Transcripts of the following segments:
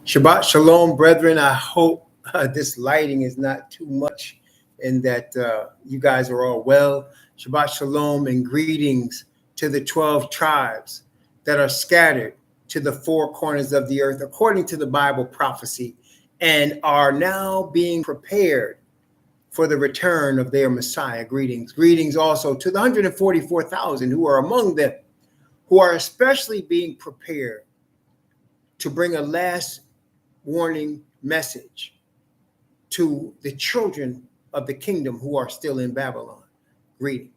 Shabbat Shalom, brethren. I hope this lighting is not too much and that you guys are all well. Shabbat Shalom and greetings to the 12 tribes that are scattered to the four corners of the earth, according to the Bible prophecy, and are now being prepared for the return of their Messiah. Greetings. Greetings also to the 144,000 who are among them, who are especially being prepared to bring a last warning message to the children of the kingdom who are still in Babylon. Greetings.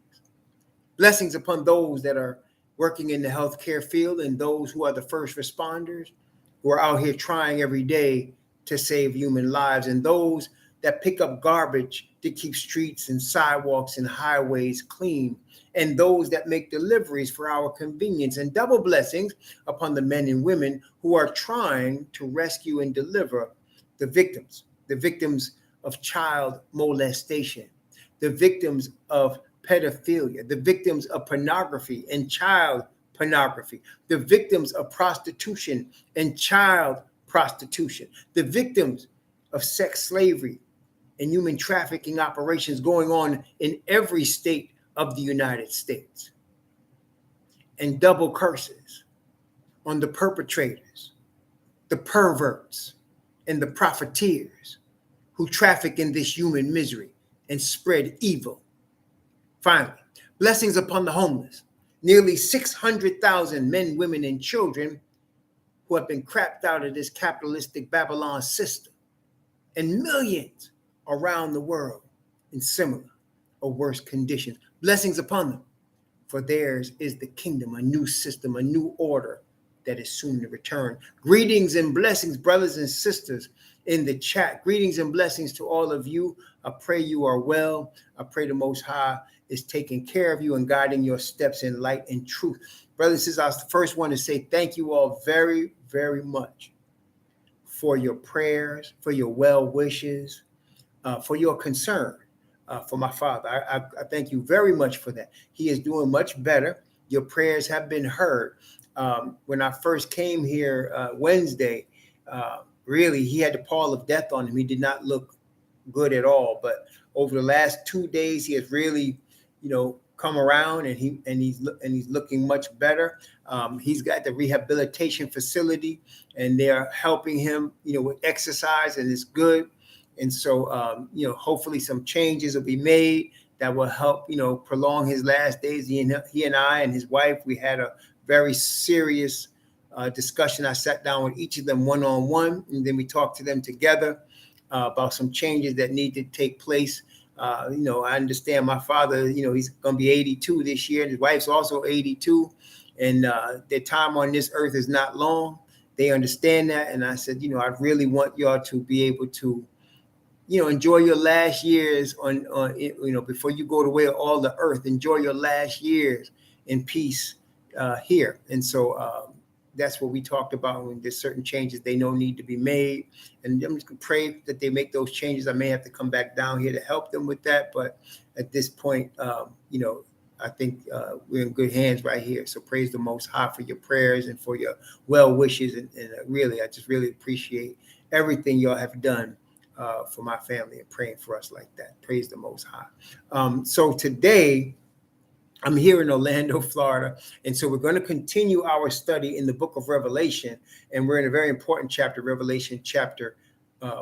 Blessings upon those that are working in the healthcare field and those who are the first responders who are out here trying every day to save human lives, and those that pick up garbage to keep streets and sidewalks and highways clean, and those that make deliveries for our convenience, and double blessings upon the men and women who are trying to rescue and deliver the victims of child molestation, the victims of pedophilia, the victims of pornography and child pornography, the victims of prostitution and child prostitution, the victims of sex slavery and human trafficking operations going on in every state of the United States, and double curses on the perpetrators, the perverts, and the profiteers who traffic in this human misery and spread evil. Finally, blessings upon the homeless, nearly 600,000 men, women, and children who have been crapped out of this capitalistic Babylon system, and millions around the world in similar or worse conditions. Blessings upon them, for theirs is the kingdom, a new system, a new order that is soon to return. Greetings and blessings, brothers and sisters in the chat. Greetings and blessings to all of you. I pray you are well. I pray the Most High is taking care of you and guiding your steps in light and truth. Brothers and sisters, I was the first one to say thank you all very, very much for your prayers, for your well wishes, for your concern for my father. I thank you very much for that. He is doing much better. Your prayers have been heard. When I first came here Wednesday, really, he had the pall of death on him. He did not look good at all. But over the last 2 days, he has really, come around, and he's looking much better. He's got the rehabilitation facility, and they're helping him, with exercise, and it's good. And so, hopefully some changes will be made that will help, prolong his last days. He and I and his wife, we had a very serious discussion. I sat down with each of them one-on-one, and then we talked to them together about some changes that need to take place. I understand my father, he's going to be 82 this year, and his wife's also 82, and their time on this earth is not long. They understand that. And I said, I really want y'all to be able to, enjoy your last years on before you go the way of all the earth. Enjoy your last years in peace here. And so that's what we talked about. When there's certain changes they know need to be made, and I'm just gonna pray that they make those changes. I may have to come back down here to help them with that, but at this point, I think we're in good hands right here. So praise the Most High for your prayers and for your well wishes, and really, I just really appreciate everything y'all have done for my family and praying for us like that. Praise the Most High. So today, I'm here in Orlando, Florida, and so we're going to continue our study in the book of Revelation, and we're in a very important chapter, Revelation chapter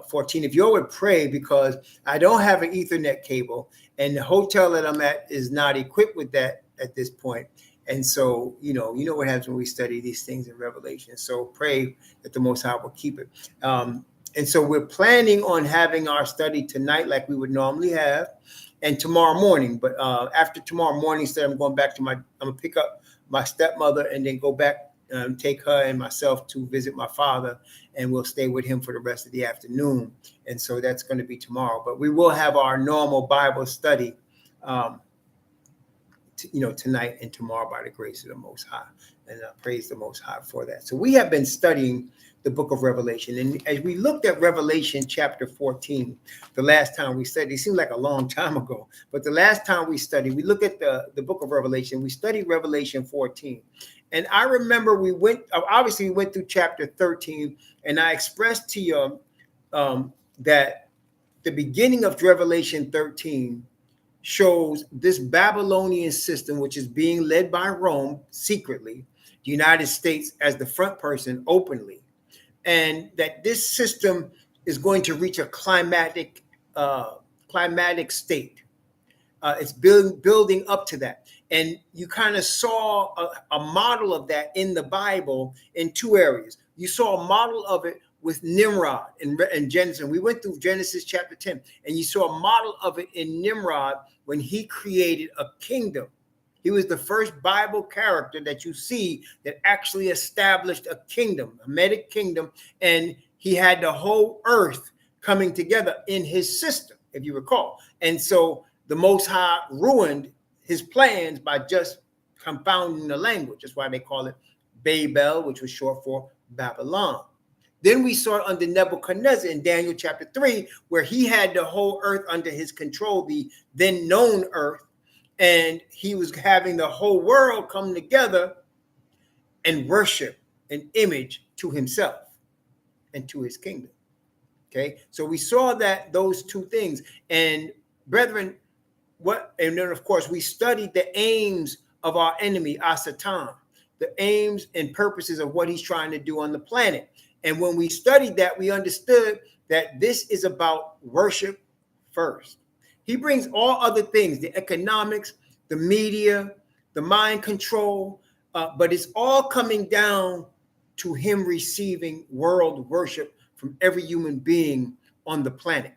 14. If you would pray, because I don't have an Ethernet cable, and the hotel that I'm at is not equipped with that at this point. And so, you know what happens when we study these things in Revelation. So pray that the Most High will keep it. And so we're planning on having our study tonight like we would normally have, and tomorrow morning. But after tomorrow morning, instead, I'm going back to I'm going to pick up my stepmother and then go back and take her and myself to visit my father, and we'll stay with him for the rest of the afternoon. And so that's going to be tomorrow. But we will have our normal Bible study, tonight and tomorrow by the grace of the Most High. And praise the Most High for that. So we have been studying the book of Revelation. And as we looked at Revelation chapter 14, the last time we studied, it seemed like a long time ago, but the last time we studied, we looked at the book of Revelation. We studied Revelation 14. And I remember we went through chapter 13, and I expressed to you that the beginning of Revelation 13 shows this Babylonian system, which is being led by Rome secretly, the United States as the front person openly, and that this system is going to reach a climatic state. It's building up to that. And you kind of saw a model of that in the Bible in two areas. You saw a model of it with Nimrod in Genesis. We went through Genesis chapter 10, and you saw a model of it in Nimrod when he created a kingdom. He was the first Bible character that you see that actually established a kingdom, a Medic kingdom, and he had the whole earth coming together in his system, if you recall. And so the Most High ruined his plans by just confounding the language. That's why they call it Babel, which was short for Babylon. Then we saw it under Nebuchadnezzar in Daniel chapter 3, where he had the whole earth under his control, the then known earth, and he was having the whole world come together and worship an image to himself and to his kingdom. Okay, so we saw that those two things. And brethren, and then of course we studied the aims of our enemy, Satan, the aims and purposes of what he's trying to do on the planet. And when we studied that, we understood that this is about worship first. He brings all other things, the economics, the media, the mind control, but it's all coming down to him receiving world worship from every human being on the planet.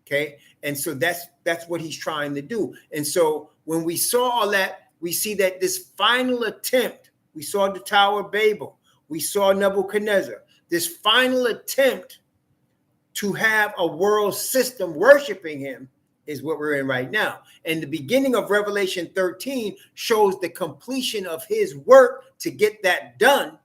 Okay. And so that's what he's trying to do. And so when we saw all that, we see that this final attempt, we saw the Tower of Babel, we saw Nebuchadnezzar, this final attempt to have a world system worshiping him is what we're in right now. And the beginning of Revelation 13 shows the completion of his work to get that done.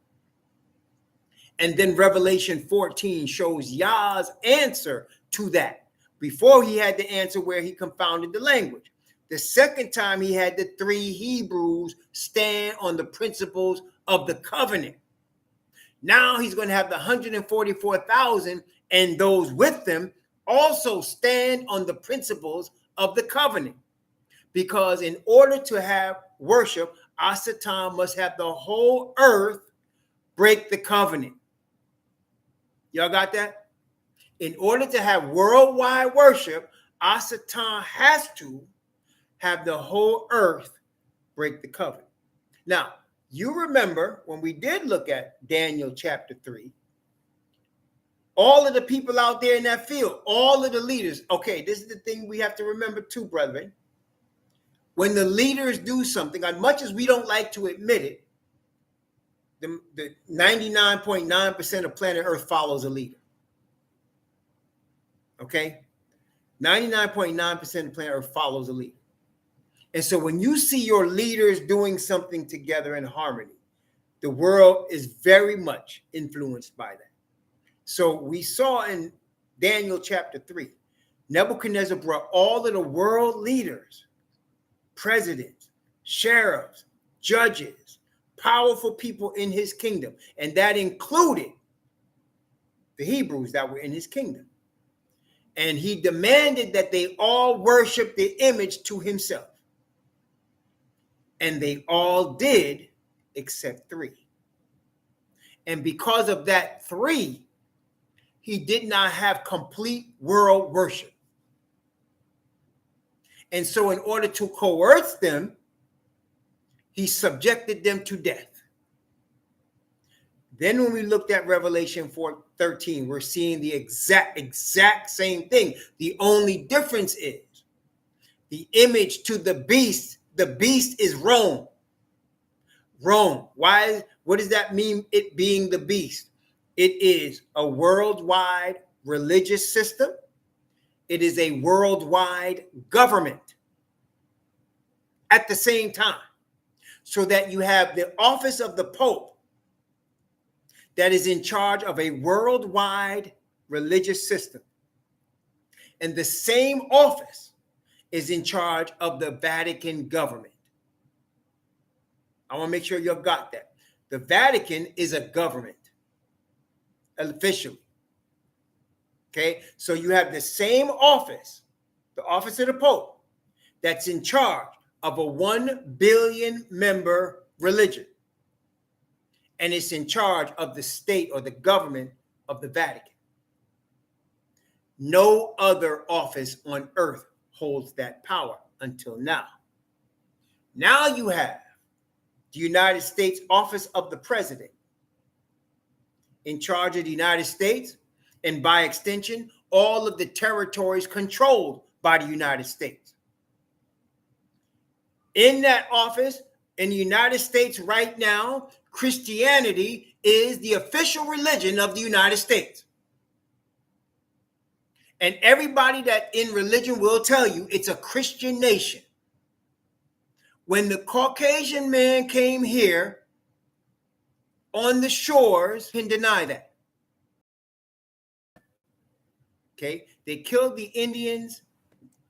And then Revelation 14 shows Yah's answer to that. Before he had the answer where he confounded the language. The second time he had the three Hebrews stand on the principles of the covenant. Now he's going to have the 144,000 and those with them also stand on the principles of the covenant. Because in order to have worship, Satan must have the whole earth break the covenant. Y'all got that? In order to have worldwide worship, Satan has to have the whole earth break the covenant. Now, you remember when we did look at Daniel chapter 3, all of the people out there in that field, all of the leaders. Okay, this is the thing we have to remember too, brethren. When the leaders do something, as much as we don't like to admit it, the 99.9% of planet Earth follows a leader. Okay? 99.9% of planet Earth follows a leader. And so when you see your leaders doing something together in harmony, the world is very much influenced by that. So we saw in Daniel chapter 3, Nebuchadnezzar brought all of the world leaders, presidents, sheriffs, judges, powerful people in his kingdom. And that included the Hebrews that were in his kingdom. And he demanded that they all worship the image to himself. And they all did except 3. And because of that 3, he did not have complete world worship. And so in order to coerce them, he subjected them to death. Then when we looked at Revelation 4:13, we're seeing the exact same thing. The only difference is the image to the beast is Rome. Rome. Why? What does that mean, it being the beast? It is a worldwide religious system. It is a worldwide government at the same time. So that you have the office of the Pope that is in charge of a worldwide religious system. And the same office is in charge of the Vatican government. I want to make sure you got that. The Vatican is a government, officially. Okay, so you have the same office, the office of the Pope, that's in charge of a 1 billion member religion. And it's in charge of the state or the government of the Vatican. No other office on earth holds that power until now. Now you have the United States Office of the President in charge of the United States, and by extension, all of the territories controlled by the United States. In that office, in the United States right now, Christianity is the official religion of the United States. And everybody that in religion will tell you it's a Christian nation. When the Caucasian man came here on the shores, can deny that. Okay, they killed the Indians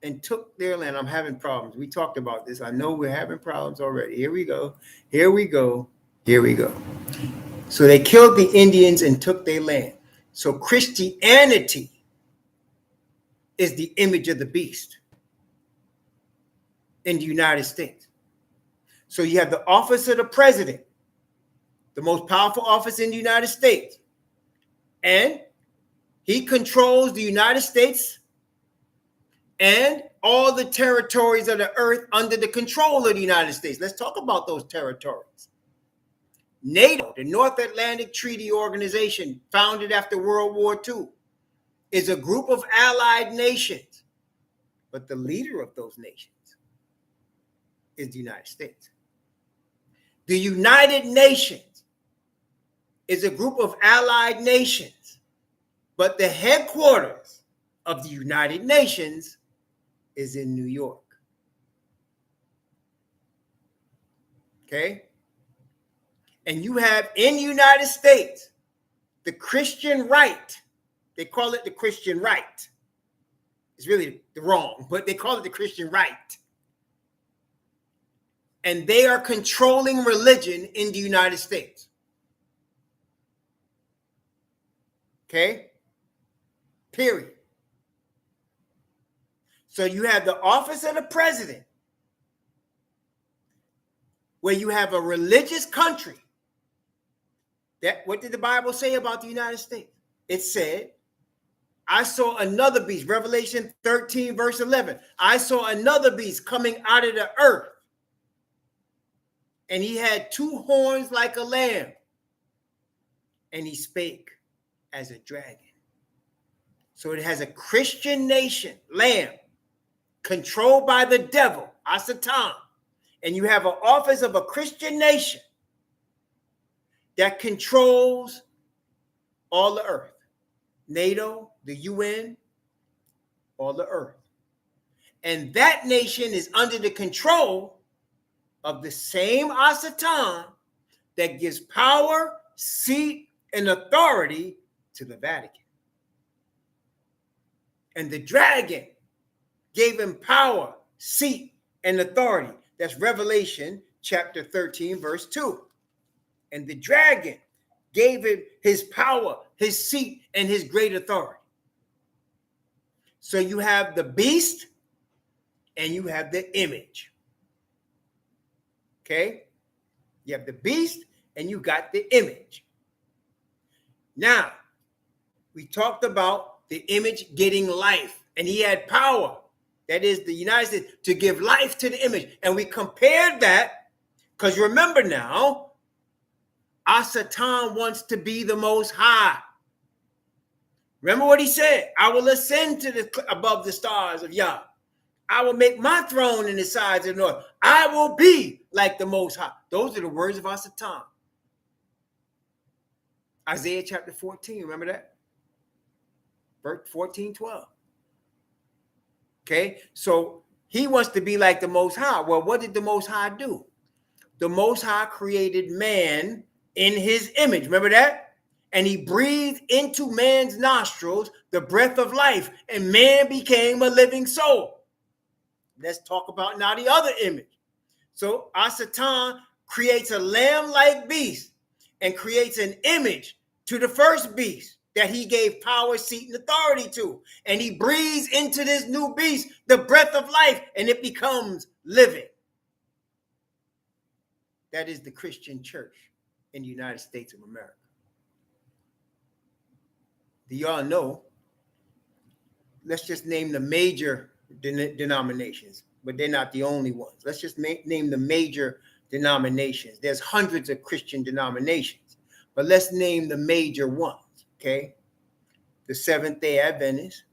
and took their land. I'm having problems. We talked about this. I know we're having problems already. Here we go. Here we go. Here we go. So they killed the Indians and took their land. So Christianity is the image of the beast in the United States. So you have the office of the president, the most powerful office in the United States. And he controls the United States and all the territories of the earth under the control of the United States. Let's talk about those territories. NATO, the North Atlantic Treaty Organization, founded after World War II, is a group of allied nations. But the leader of those nations is the United States. The United Nations is a group of allied nations, but the headquarters of the United Nations is in New York. Okay? And you have in the United States the Christian right. They call it the Christian right. It's really the wrong, but they call it the Christian right. And they are controlling religion in the United States. Okay? Period. So you have the office of the president, where you have a religious country. What did the Bible say about the United States? It said, I saw another beast, Revelation 13, verse 11. I saw another beast coming out of the earth. And he had 2 horns like a lamb. And he spake as a dragon. So it has a Christian nation, lamb, controlled by the devil, Satan. And you have an office of a Christian nation that controls all the earth. NATO, the UN, all the earth. And that nation is under the control of the same Satan that gives power, seat, and authority to the Vatican. And the dragon gave him power, seat, and authority. That's Revelation chapter 13, verse 2. And the dragon gave him his power, his seat, and his great authority. So you have the beast and you have the image. Okay? You have the beast and you got the image. Now, we talked about the image getting life, and he had power. That is the United States to give life to the image. And we compared that because remember now, Satan wants to be the most high. Remember what he said? I will ascend to above the stars of Yah. I will make my throne in the sides of the north. I will be like the most high. Those are the words of Satan. Isaiah chapter 14, remember that? Verse 14, 12. Okay, so he wants to be like the Most High. Well, what did the Most High do? the Most High created man in his image. Remember that? And he breathed into man's nostrils the breath of life, and man became a living soul. Let's talk about now the other image. So Satan creates a lamb-like beast and creates an image to the first beast that he gave power, seat, and authority to. And he breathes into this new beast the breath of life, and it becomes living. That is the Christian church in the United States of America. Do y'all know? Let's just name the major denominations, but they're not the only ones. Let's just name the major denominations. There's hundreds of Christian denominations, but let's name the major ones, okay? The Seventh-day Adventists,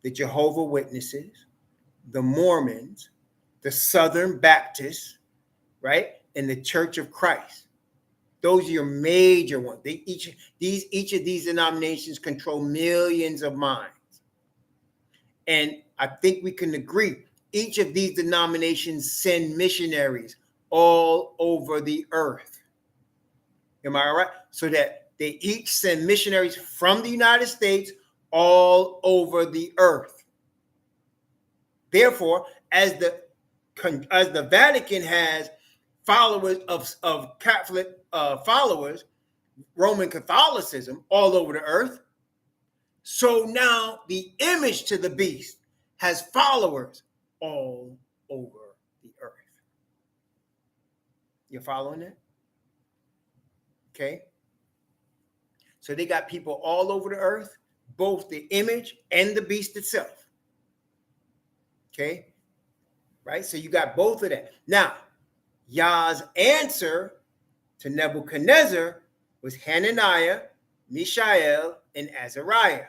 the Jehovah's Witnesses, the Mormons, the Southern Baptists, right? And the Church of Christ. Those are your major ones. Each of these denominations control millions of minds. And I think we can agree, each of these denominations send missionaries all over the earth. Am I right? So that they each send missionaries from the United States all over the earth. Therefore, as the Vatican has followers of Catholic followers, Roman Catholicism all over the earth, so now the image to the beast has followers all over the earth. You're following it? Okay. So they got people all over the earth, both the image and the beast itself. Okay. Right? So you got both of that. Now, Yah's answer to Nebuchadnezzar was Hananiah, Mishael, and Azariah.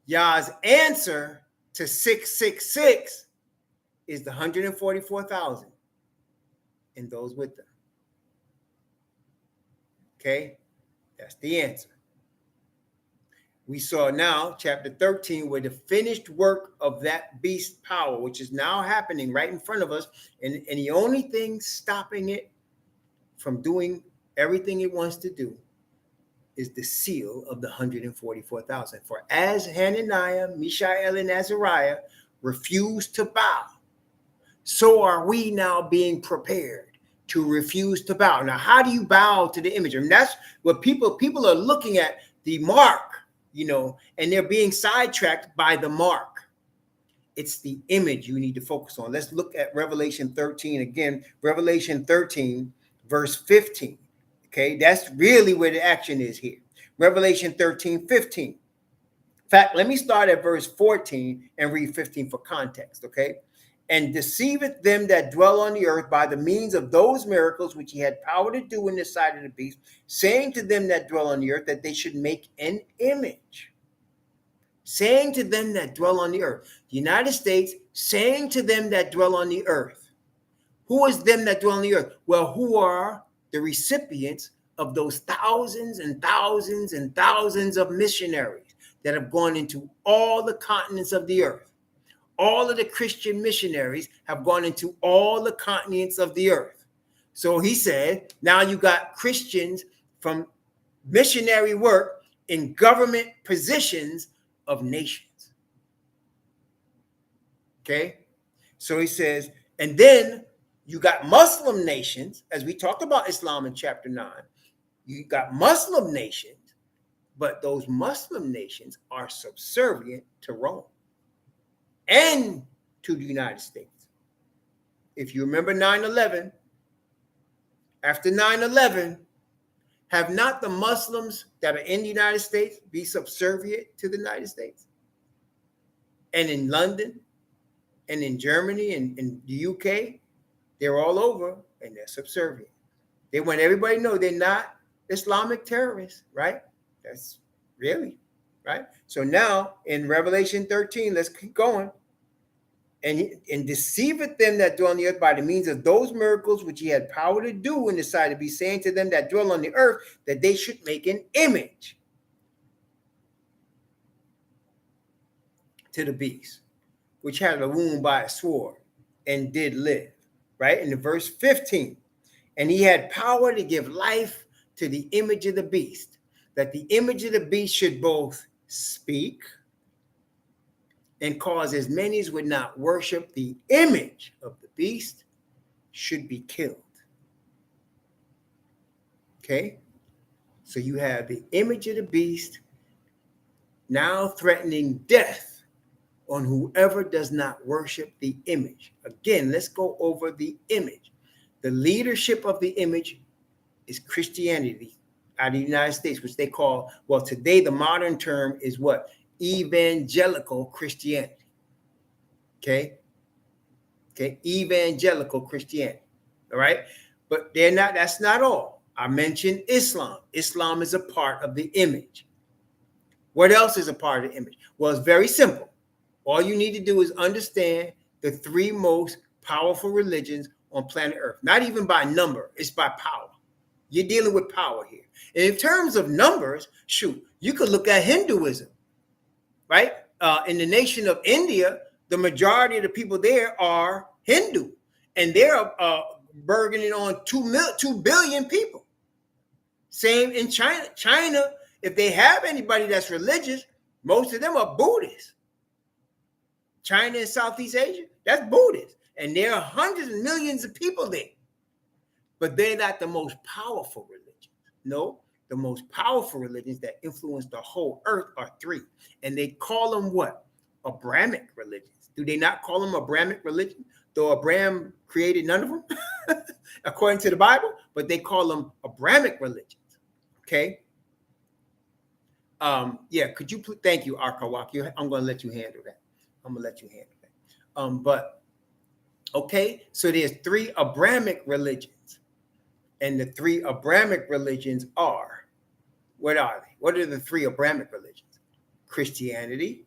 Yah's answer to 666 is the 144,000 and those with them. Okay, that's the answer. We saw now chapter 13 where the finished work of that beast power, which is now happening right in front of us, and the only thing stopping it from doing everything it wants to do is the seal of the 144,000. For as Hananiah, Mishael, and Azariah refused to bow, so are we now being prepared to refuse to bow. Now, how do you bow to the image? I mean, that's what people are looking at, the mark, and they're being sidetracked by the mark. It's the image you need to focus on. Let's look at Revelation 13 again. Revelation 13, verse 15. Okay, that's really where the action is here. Revelation 13, 15. In fact, let me start at verse 14 and read 15 for context, okay? And deceiveth them that dwell on the earth by the means of those miracles which he had power to do in the sight of the beast, saying to them that dwell on the earth that they should make an image. Saying to them that dwell on the earth. The United States saying to them that dwell on the earth. Who is them that dwell on the earth? Well, who are the recipients of those thousands and thousands and thousands of missionaries that have gone into all the continents of the earth. All of the Christian missionaries have gone into all the continents of the earth. So he said, now you got Christians from missionary work in government positions of nations. Okay? So he says, and then you got Muslim nations, as we talked about Islam in chapter 9. You got Muslim nations, but those Muslim nations are subservient to Rome and to the United States. If you remember 9/11, after 9/11, have not the Muslims that are in the United States be subservient to the United States? And in London and in Germany and in the UK, they're all over and they're subservient. They want everybody to know they're not Islamic terrorists, right? That's really, right? So now in Revelation 13, let's keep going. And deceiveth them that dwell on the earth by the means of those miracles which he had power to do in the sight of beast, saying to them that dwell on the earth that they should make an image to the beast, which had a wound by a sword and did live. right? In the verse 15, and he had power to give life to the image of the beast, that the image of the beast should both speak and cause as many as would not worship the image of the beast should be killed. Okay? So you have the image of the beast now threatening death on whoever does not worship the image. Again, let's go over the image. The leadership of the image is Christianity out of the United States, which they call, well, today the modern term is what? Evangelical Christianity. Okay? Okay, evangelical Christianity. All right? But they're not, that's not all. I mentioned Islam. Islam is a part of the image. What else is a part of the image? Well, it's very simple. All you need to do is understand the three most powerful religions on planet Earth. Not even by number, it's by power. You're dealing with power here. And in terms of numbers, shoot, you could look at Hinduism, right? In the nation of India, the majority of the people there are Hindu, and they're burgeoning on 2 billion people. Same in China. China, if they have anybody that's religious, most of them are Buddhists. China and Southeast Asia, that's Buddhist. And there are hundreds of millions of people there. But they're not the most powerful religion. No, the most powerful religions that influence the whole earth are three. And they call them what? Abrahamic religions. Do they not call them Abrahamic religion? Though Abraham created none of them, according to the Bible, but they call them Abrahamic religions. Okay. Yeah, could you please, thank you, Arkawaki. I'm going to let you handle that. But okay, so there's three Abrahamic religions, and the three Abrahamic religions are, what are they? What are the three Abrahamic religions? Christianity,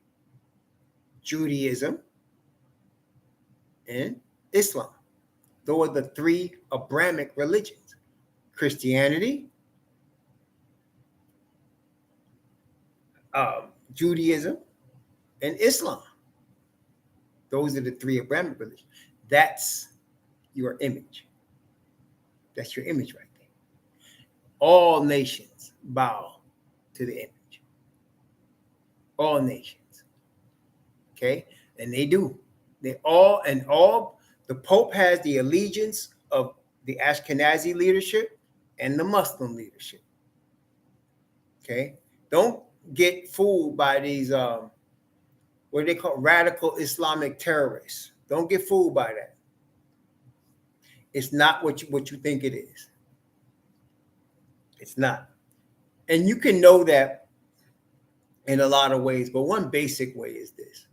Judaism, and Islam. Those are the three Abrahamic religions. Christianity, Judaism, and Islam. Those are the three Abrahamic religions. That's your image. That's your image right there. All nations bow to the image. All nations. Okay? And they do. The Pope has the allegiance of the Ashkenazi leadership and the Muslim leadership. Okay? Don't get fooled by these what they call radical Islamic terrorists. Don't get fooled by that. It's not what you think it is. It's not. And you can know that in a lot of ways, but one basic way is this.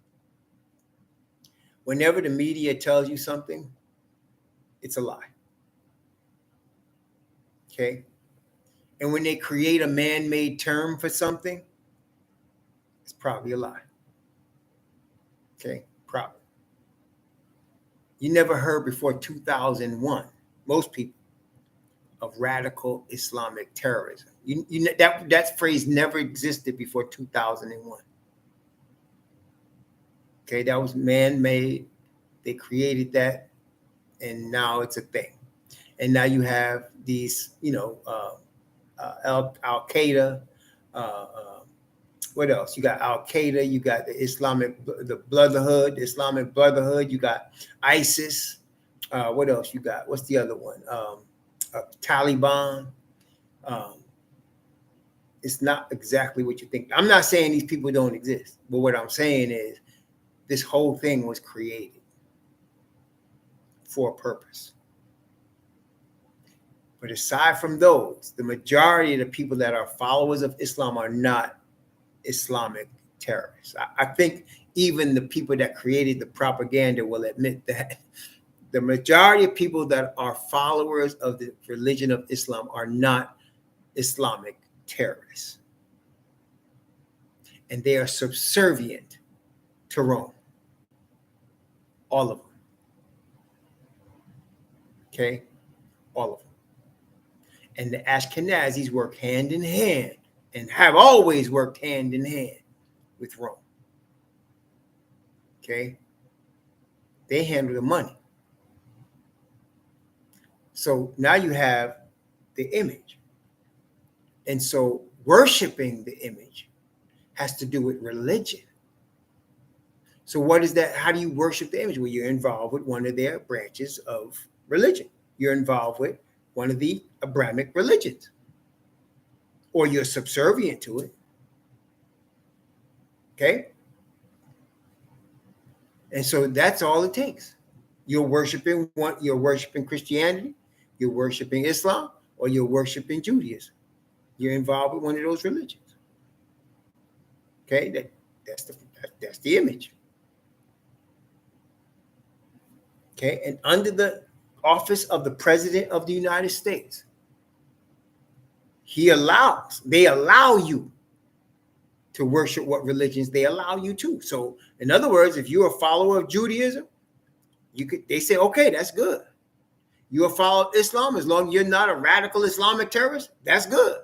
Whenever the media tells you something, it's a lie. Okay? And when they create a man-made term for something, it's probably a lie. Okay? Probably. You never heard before 2001, most people, of radical Islamic terrorism. That phrase never existed before 2001. Okay, that was man-made. They created that, and now it's a thing. And now you have these, Al-Qaeda. What else? You got Al-Qaeda. You got the Islamic Brotherhood. You got ISIS. What else you got? What's the other one? Taliban. It's not exactly what you think. I'm not saying these people don't exist, but what I'm saying is this whole thing was created for a purpose. But aside from those, the majority of the people that are followers of Islam are not Islamic terrorists. I think even the people that created the propaganda will admit that the majority of people that are followers of the religion of Islam are not Islamic terrorists. And they are subservient to Rome. All of them. Okay? All of them. And the Ashkenazis work hand in hand and have always worked hand in hand with Rome. Okay? They handle the money. So now you have the image. And so worshiping the image has to do with religion. So what is that? How do you worship the image? Well, you're involved with one of their branches of religion. You're involved with one of the Abrahamic religions, or you're subservient to it. Okay? And so that's all it takes. You're worshiping Christianity, you're worshiping Islam, or you're worshiping Judaism. You're involved with one of those religions. Okay? That's the image. Okay? And under the office of the President of the United States, they allow you to worship what religions they allow you to. So, in other words, if you're a follower of Judaism, they say, okay, that's good. You're a follower of Islam, as long as you're not a radical Islamic terrorist, that's good.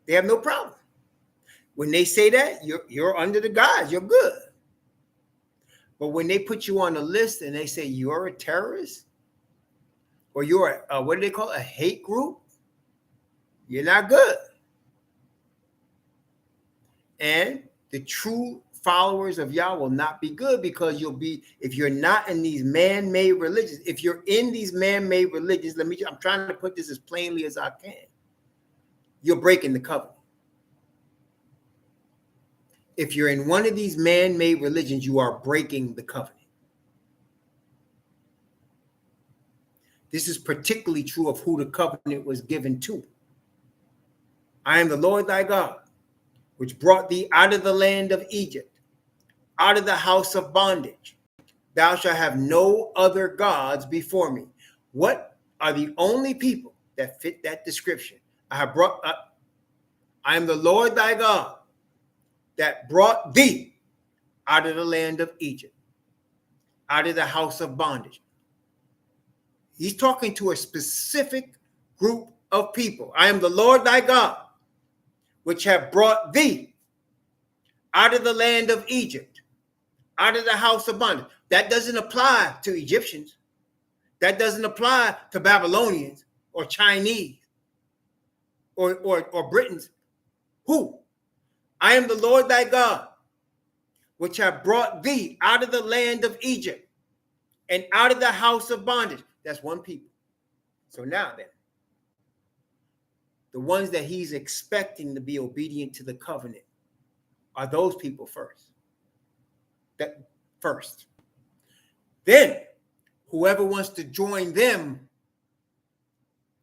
They have no problem. When they say that, you're under the guise, you're good. But when they put you on a list and they say you're a terrorist, or you're what do they call it? A hate group, you're not good. And the true followers of Yah will not be good, because if you're not in these man-made religions, if you're in these man-made religions, I'm trying to put this as plainly as I can. You're breaking the covenant. If you're in one of these man-made religions, you are breaking the covenant. This is particularly true of who the covenant was given to. I am the Lord thy God, which brought thee out of the land of Egypt, out of the house of bondage. Thou shalt have no other gods before me. What are the only people that fit that description? I am the Lord thy God that brought thee out of the land of Egypt, out of the house of bondage. He's talking to a specific group of people. I am the Lord thy God, which have brought thee out of the land of Egypt, out of the house of bondage. That doesn't apply to Egyptians. That doesn't apply to Babylonians or Chinese or Britons. Who? I am the Lord thy God, which have brought thee out of the land of Egypt and out of the house of bondage. That's one people. So now then, the ones that he's expecting to be obedient to the covenant are those people first. That first. Then, whoever wants to join them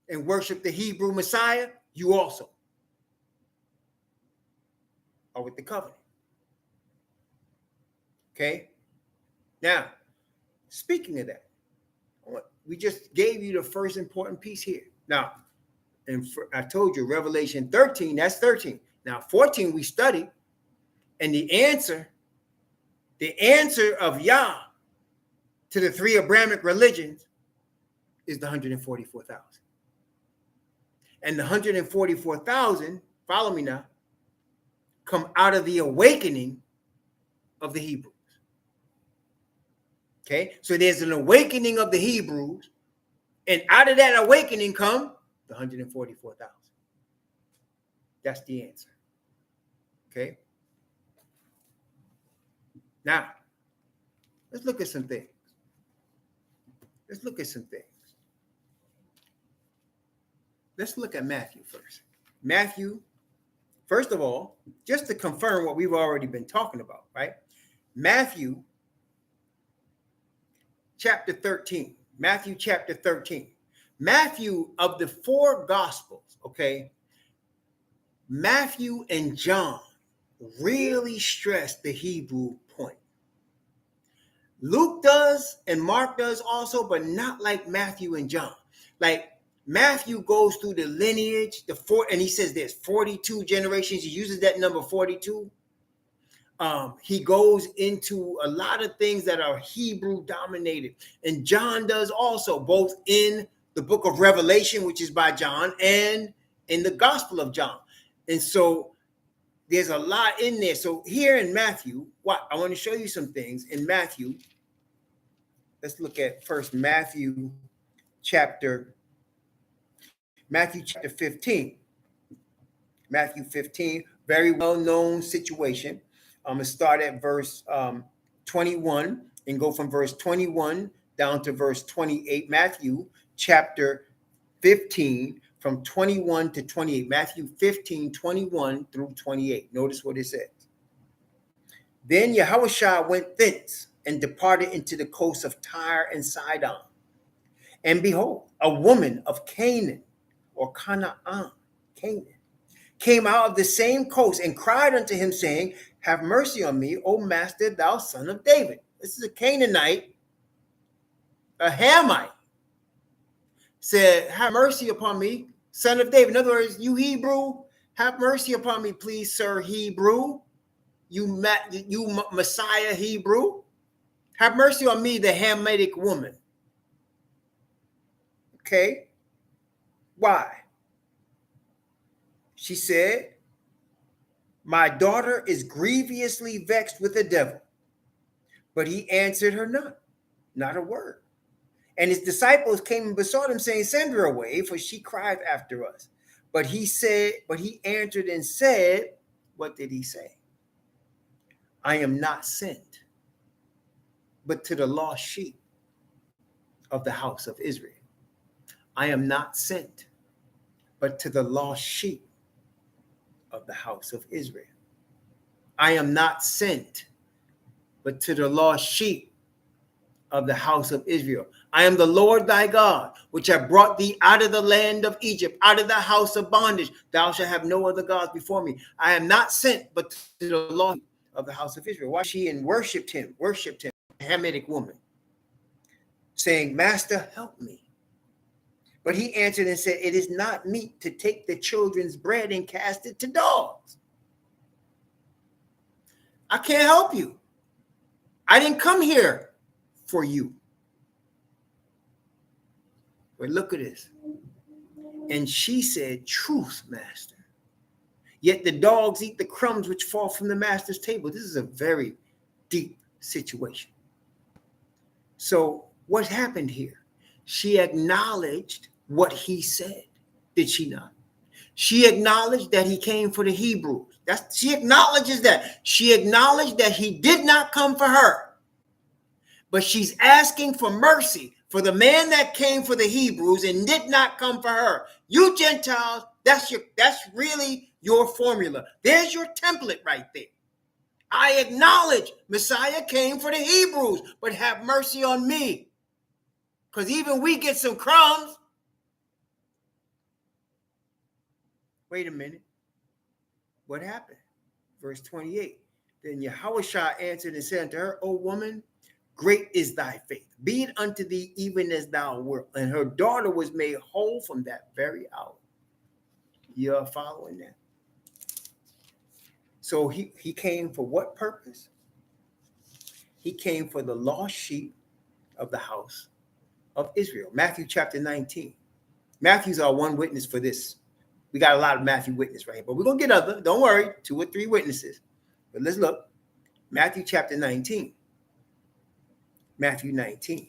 and worship the Hebrew Messiah, you also are with the covenant. Okay? Now, speaking of that, we just gave you the first important piece here. Now, and I told you Revelation 13, that's 13. Now, 14 we studied, and the answer of Yah to the three Abrahamic religions is the 144,000. And the 144,000, follow me now, come out of the awakening of the Hebrews. Okay, so there's an awakening of the Hebrews, and out of that awakening come the 144,000. That's the answer. Okay. Now, let's look at some things. Let's look at Matthew first. Matthew, first of all, just to confirm what we've already been talking about, right? Matthew chapter 13. Matthew chapter 13. Matthew, of the four gospels, okay, Matthew and John really stress the Hebrew point. Luke does and Mark does also, but not like Matthew and John. Like Matthew goes through the lineage, and he says there's 42 generations. He uses that number 42. He goes into a lot of things that are Hebrew dominated. And John does also, both in the book of Revelation, which is by John, and in the Gospel of John. And so there's a lot in there. So here in Matthew, I want to show you some things in Matthew. Let's look at first Matthew chapter 15. Matthew 15, very well-known situation. I'm going to start at verse 21 and go from verse 21 down to verse 28. Matthew chapter 15 from 21 to 28. Matthew 15, 21 through 28. Notice what it says. Then Yahushua went thence and departed into the coast of Tyre and Sidon. And behold, a woman of Canaan, or Canaan, came out of the same coast and cried unto him, saying, have mercy on me, O master, thou son of David. This is a Canaanite, a Hamite, said, have mercy upon me, son of David. In other words, you Hebrew, have mercy upon me, please, sir Hebrew. You Messiah Hebrew. Have mercy on me, the Hamitic woman. Okay. Why? She said, my daughter is grievously vexed with the devil. But he answered her not a word. And his disciples came and besought him, saying, send her away, for she cried after us. But he answered and said, what did he say? I am not sent, but to the lost sheep of the house of Israel. I am not sent, but to the lost sheep of the house of Israel. I am not sent, but to the lost sheep of the house of Israel. I am the Lord thy God, which have brought thee out of the land of Egypt, out of the house of bondage. Thou shalt have no other gods before me. I am not sent, but to the lost of the house of Israel. Why she and worshipped him, a Hamitic woman, saying, master, help me. But he answered and said, it is not meet to take the children's bread and cast it to dogs. I can't help you. I didn't come here for you. But look at this. And she said, truth, master. Yet the dogs eat the crumbs which fall from the master's table. This is a very deep situation. So what happened here? She acknowledged what he said, did she not? She acknowledged that he came for the Hebrews. She acknowledges that. She acknowledged that he did not come for her. But she's asking for mercy for the man that came for the Hebrews and did not come for her. You Gentiles, that's really your formula. There's your template right there. I acknowledge Messiah came for the Hebrews, but have mercy on me. Because even we get some crumbs. Wait a minute. What happened? Verse 28. Then Yahushua answered and said unto her, O woman, great is thy faith. Be it unto thee even as thou wilt. And her daughter was made whole from that very hour. You're following that? So he came for what purpose? He came for the lost sheep of the house of Israel. Matthew chapter 19. Matthew's our one witness for this. We got a lot of Matthew witnesses right here, but we're going to get other. Don't worry, 2 or 3 witnesses. But let's look. Matthew chapter 19. Matthew 19.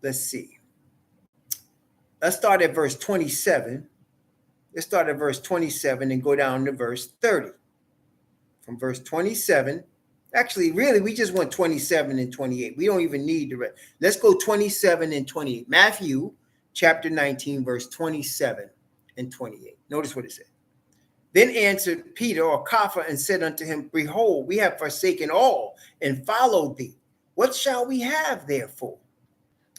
Let's see. Let's start at verse 27. Let's start at verse 27 and go down to verse 30. From verse 27. Actually, really, we just want 27 and 28. We don't even need the rest. Let's go 27 and 28. Matthew chapter 19, verse 27 and 28. Notice what it said. Then answered Peter or Kepha and said unto him, behold, we have forsaken all and followed thee. What shall we have therefore?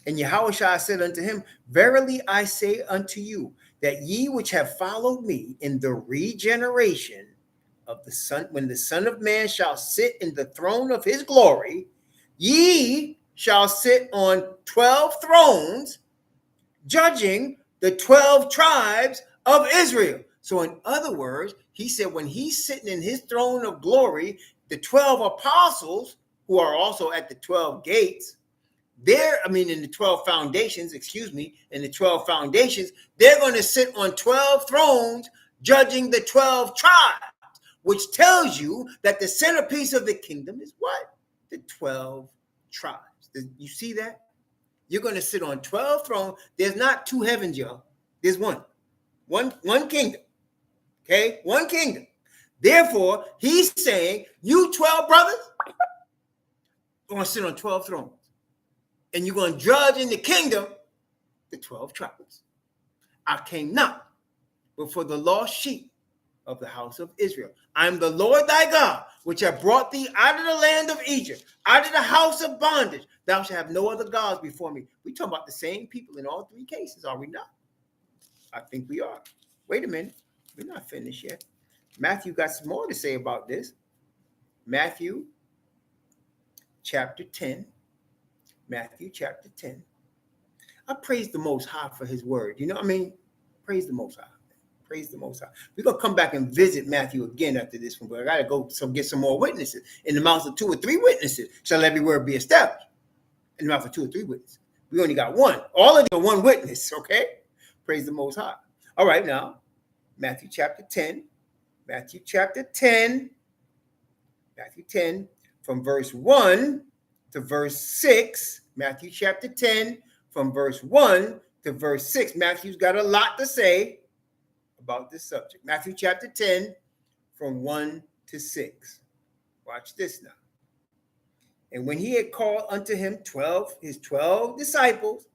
And Yahushua said unto him, verily I say unto you, that ye which have followed me in the regeneration of the Son, when the Son of Man shall sit in the throne of his glory, ye shall sit on 12 thrones, judging the 12 tribes of Israel. So in other words, he said when he's sitting in his throne of glory, the 12 apostles, who are also at the 12 gates, in the 12 foundations, in the 12 foundations, they're going to sit on 12 thrones judging the 12 tribes, which tells you that the centerpiece of the kingdom is what? The 12 tribes. You see that? You're going to sit on 12 thrones. There's not two heavens, y'all. There's one. One kingdom. Okay? One kingdom. Therefore, he's saying, you 12 brothers are going to sit on 12 thrones. And you're going to judge in the kingdom the 12 tribes. I came not but for the lost sheep of the house of Israel. I am the Lord thy God, which have brought thee out of the land of Egypt, out of the house of bondage. Thou shalt have no other gods before me. We talking about the same people in all three cases, are we not? I think we are. Wait a minute. We're not finished yet. Matthew got some more to say about this. Matthew chapter 10. Matthew chapter 10. I praise the Most High for his word. You know what I mean? Praise the Most High. Praise the Most High. We're going to come back and visit Matthew again after this one, but I got to go get some more witnesses. In the mouth of 2 or 3 witnesses shall every word be established. In the mouth of 2 or 3 witnesses. We only got one. All of them are one witness, okay? Praise the Most High. All right, now, Matthew chapter 10. Matthew chapter 10. Matthew 10, from verse 1 to verse 6. Matthew chapter 10, from verse 1 to verse 6. Matthew's got a lot to say about this subject. Matthew chapter 10, from 1 to 6. Watch this now. And when he had called unto him his 12 disciples,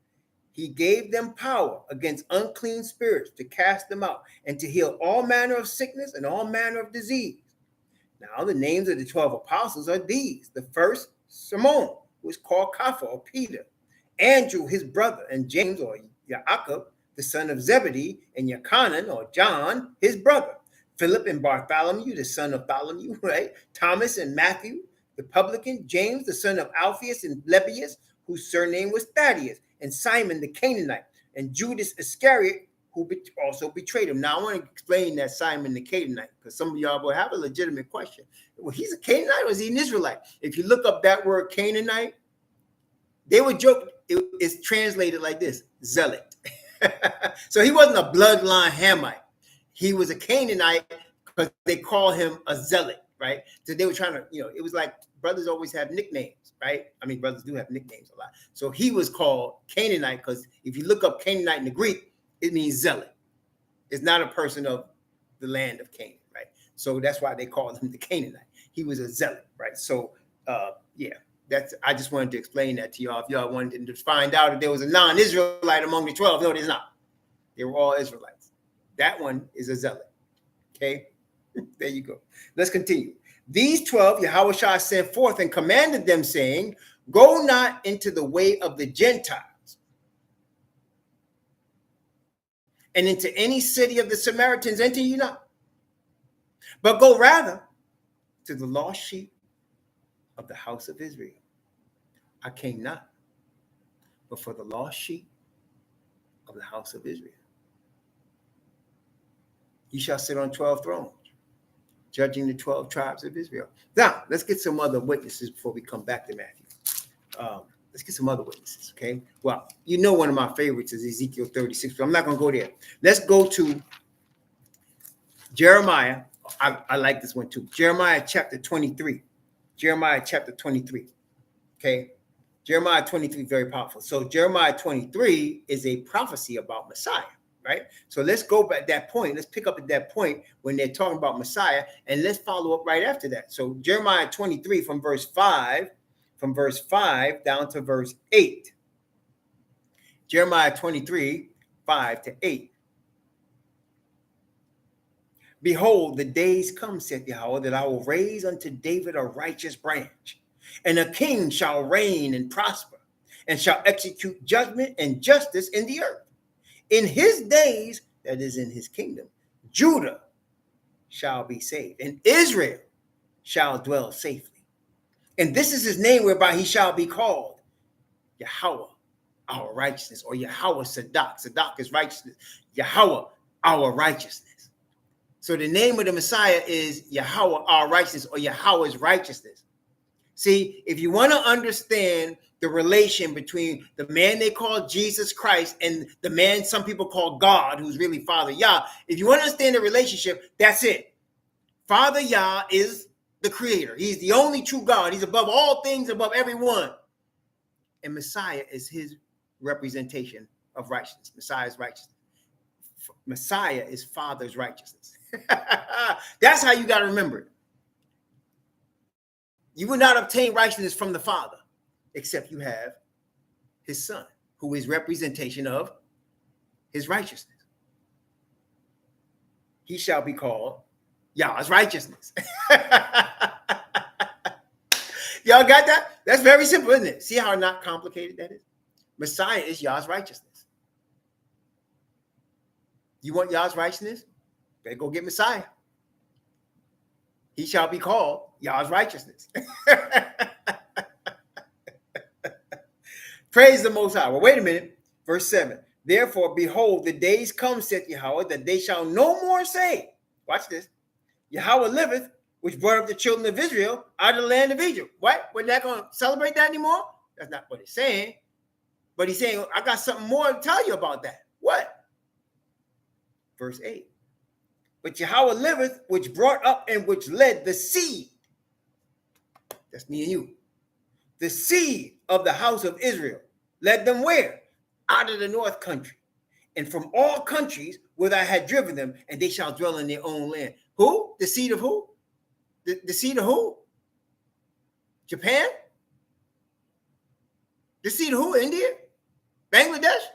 he gave them power against unclean spirits to cast them out and to heal all manner of sickness and all manner of disease. Now, the names of the 12 apostles are these. The first, Simon, who is called Kepha, or Peter, Andrew, his brother, and James, or Jacob, the son of Zebedee, and Johanan, or John, his brother, Philip and Bartholomew, the son of Tholomew, right? Thomas and Matthew, the publican, James, the son of Alphaeus and Lebbaeus, whose surname was Thaddeus, and Simon the Canaanite, and Judas Iscariot, who also betrayed him. Now, I want to explain that Simon the Canaanite, because some of y'all will have a legitimate question. Well, he's a Canaanite, or is he an Israelite? If you look up that word Canaanite, they would joke, it's translated like this, zealot. So he wasn't a bloodline Hamite. He was a Canaanite because they call him a zealot, right? So they were trying to, it was like brothers always have nicknames, right? I mean, brothers do have nicknames a lot. So he was called Canaanite because if you look up Canaanite in the Greek, it means zealot. It's not a person of the land of Canaan, right? So that's why they called him the Canaanite. He was a zealot, right? So, I just wanted to explain that to y'all. If y'all wanted to find out if there was a non-Israelite among the 12, no, there's not. They were all Israelites. That one is a zealot. Okay, there you go. Let's continue. These 12 Yahushua sent forth and commanded them, saying, go not into the way of the Gentiles, and into any city of the Samaritans enter ye not, but go rather to the lost sheep of the house of Israel. I came not, but for the lost sheep of the house of Israel. Ye shall sit on 12 thrones, judging the 12 tribes of Israel. Now, let's get some other witnesses before we come back to Matthew. Let's get some other witnesses, okay? Well, one of my favorites is Ezekiel 36, but I'm not going to go there. Let's go to Jeremiah. I like this one too. Jeremiah chapter 23. Jeremiah chapter 23, okay? Jeremiah 23, very powerful. So Jeremiah 23 is a prophecy about Messiah, right? So let's go back at that point. Let's pick up at that point when they're talking about Messiah, and let's follow up right after that. So Jeremiah 23 from verse 5 down to verse 8. Jeremiah 23, 5 to 8. Behold, the days come, saith Yahweh, that I will raise unto David a righteous branch, and a king shall reign and prosper, and shall execute judgment and justice in the earth. In his days, that is in his kingdom, Judah shall be saved, and Israel shall dwell safely. And this is his name whereby he shall be called Yahweh, our righteousness, or Yahweh Sadak. Sadak is righteousness. Yahweh, our righteousness. So the name of the Messiah is Yahweh, our righteousness, or Yahweh's righteousness. See, if you want to understand the relation between the man they call Jesus Christ and the man some people call God, who's really Father Yah, if you want to understand the relationship, that's it. Father Yah is the creator. He's the only true God. He's above all things, above everyone. And Messiah is his representation of righteousness. Messiah's righteousness. Messiah is Father's righteousness. That's how you got to remember it. You will not obtain righteousness from the Father except you have his Son, who is representation of his righteousness. He shall be called Yah's righteousness. Y'all got that? That's very simple, isn't it? See how not complicated that is? Messiah is Yah's righteousness. You want Yah's righteousness? Better go get Messiah. He shall be called Yah's righteousness. Praise the Most High. Well, wait a minute. Verse 7. Therefore, behold, the days come, saith Yahweh, that they shall no more say, watch this, Yahweh liveth, which brought up the children of Israel out of the land of Egypt. What? We're not going to celebrate that anymore? That's not what he's saying. But he's saying, I got something more to tell you about that. What? Verse 8. But Yahweh liveth, which brought up and which led the seed. That's me and you. The seed of the house of Israel. Led them where? Out of the north country. And from all countries whither I had driven them, and they shall dwell in their own land. Who? The seed of who? The seed of who? Japan? The seed of who? India? Bangladesh?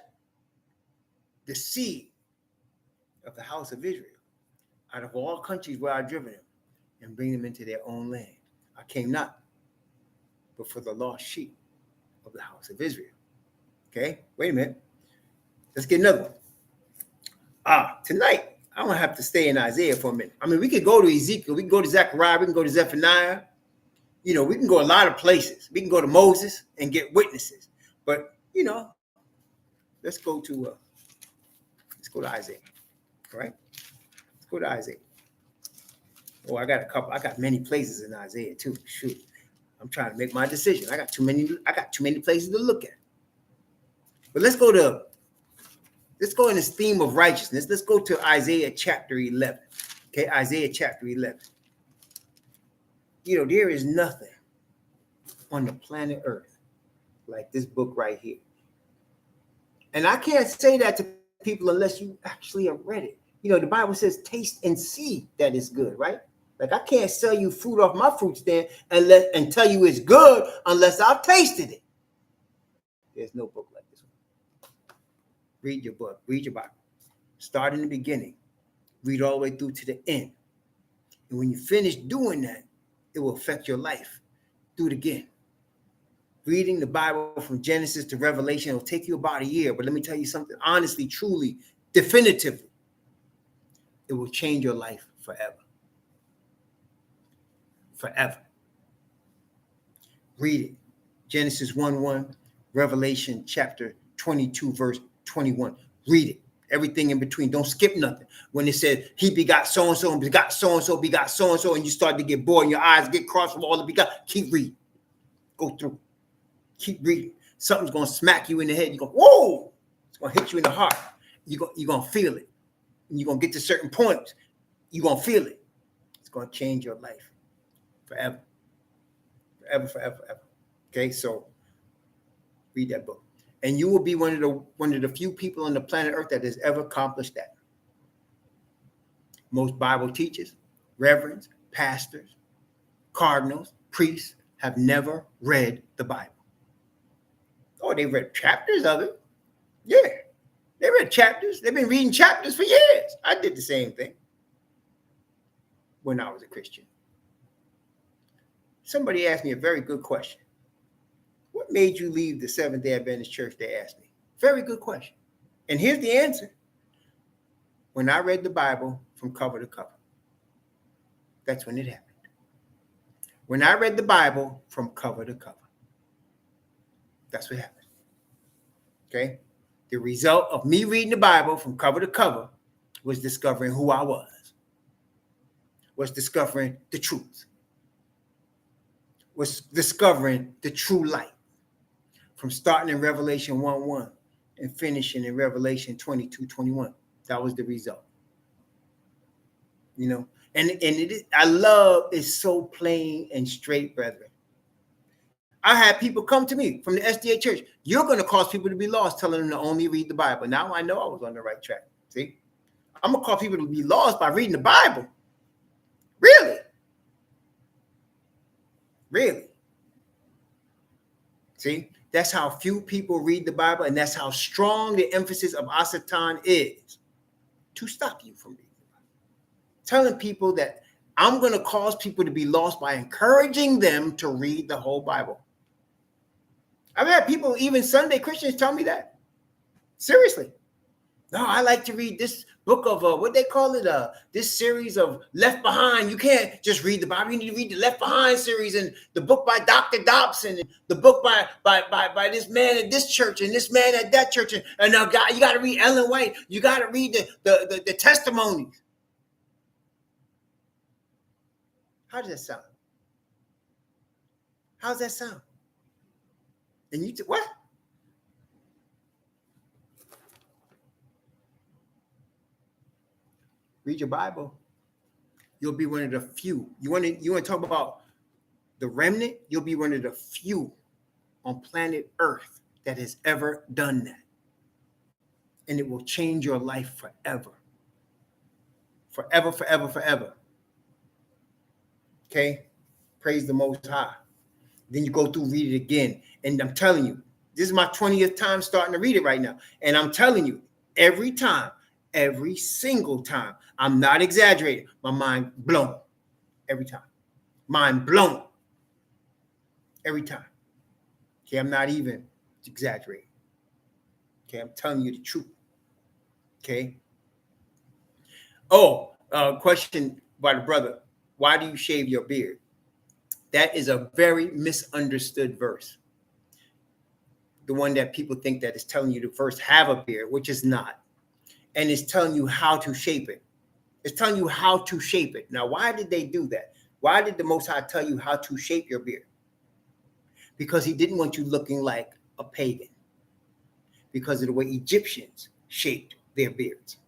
The seed of the house of Israel. Out of all countries where I've driven them, and bring them into their own land. I came not, but for the lost sheep of the house of Israel. Okay, wait a minute. Let's get another one. Tonight, I'm going to have to stay in Isaiah for a minute. I mean, we could go to Ezekiel. We can go to Zechariah. We can go to Zephaniah. You know, we can go a lot of places. We can go to Moses and get witnesses. But, you know, let's go to Isaiah. All right? Let's go to Isaiah. Oh, I got many places in Isaiah too. Shoot. I'm trying to make my decision. I got too many places to look at. But let's go in this theme of righteousness. Let's go to Isaiah chapter 11. Okay, Isaiah chapter 11. You know, there is nothing on the planet Earth like this book right here. And I can't say that to people unless you actually have read it. You know, the Bible says, taste and see that it's good, right? Like, I can't sell you fruit off my fruit stand and tell you it's good unless I've tasted it. There's no book like this one. Read your book. Read your Bible. Start in the beginning. Read all the way through to the end. And when you finish doing that, it will affect your life. Do it again. Reading the Bible from Genesis to Revelation will take you about a year. But let me tell you something. Honestly, truly, definitively, it will change your life forever. Forever. Read it. Genesis 1:1, Revelation chapter 22, verse 21. Read it. Everything in between. Don't skip nothing. When it said he begot so-and-so and begot so-and-so, begot so-and-so, and you start to get bored and your eyes get crossed from all the begot, keep reading. Go through. Keep reading. Something's going to smack you in the head. You go, whoa! It's going to hit you in the heart. You're going to feel it. And you're going to get to certain points. You're going to feel it. It's going to change your life forever. Forever, forever, forever. Okay, so read that book. And you will be one of the few people on the planet Earth that has ever accomplished that. Most Bible teachers, reverends, pastors, cardinals, priests have never read the Bible. Oh, they read chapters of it. Yeah, they read chapters. They've been reading chapters for years. I did the same thing when I was a Christian. Somebody asked me a very good question. What made you leave the Seventh-day Adventist church? They asked me. Very good question. And here's the answer. When I read the Bible from cover to cover. That's when it happened. When I read the Bible from cover to cover. That's what happened. Okay? The result of me reading the Bible from cover to cover was discovering who I was discovering the truth, was discovering the true light. From starting in Revelation 1:1 and finishing in Revelation 22:21. That was the result. You know, and it is, I love it's so plain and straight, brethren. I had people come to me from the SDA church. You're going to cause people to be lost, telling them to only read the Bible. Now I know I was on the right track. See, I'm going to cause people to be lost by reading the Bible. Really? Really? See, that's how few people read the Bible, and that's how strong the emphasis of Asatan is to stop you from reading the Bible. Telling people that I'm going to cause people to be lost by encouraging them to read the whole Bible. I've had people, even Sunday Christians, tell me that. Seriously. No, I like to read this book of what they call it, this series of Left Behind. You can't just read the Bible. You need to read the Left Behind series and the book by Dr. Dobson, and the book by this man at this church and this man at that church. And now, God, you got to read Ellen White. You got to read the testimonies. How does that sound? How's that sound? And you what? Read your Bible. You'll be one of the few. You want to talk about the remnant? You'll be one of the few on planet Earth that has ever done that. And it will change your life forever. Forever, forever, forever. Okay? Praise the Most High. Then you go through, read it again. And I'm telling you, this is my 20th time starting to read it right now. And I'm telling you, every time, every single time, I'm not exaggerating, my mind blown. Every time. Mind blown. Every time. Okay, I'm not even exaggerating. Okay, I'm telling you the truth. Okay. Oh, question by the brother. Why do you shave your beard? That is a very misunderstood verse. The one that people think that is telling you to first have a beard, which is not. And it's telling you how to shape it. It's telling you how to shape it. Now, why did they do that? Why did the Most High tell you how to shape your beard? Because he didn't want you looking like a pagan. Because of the way Egyptians shaped their beards.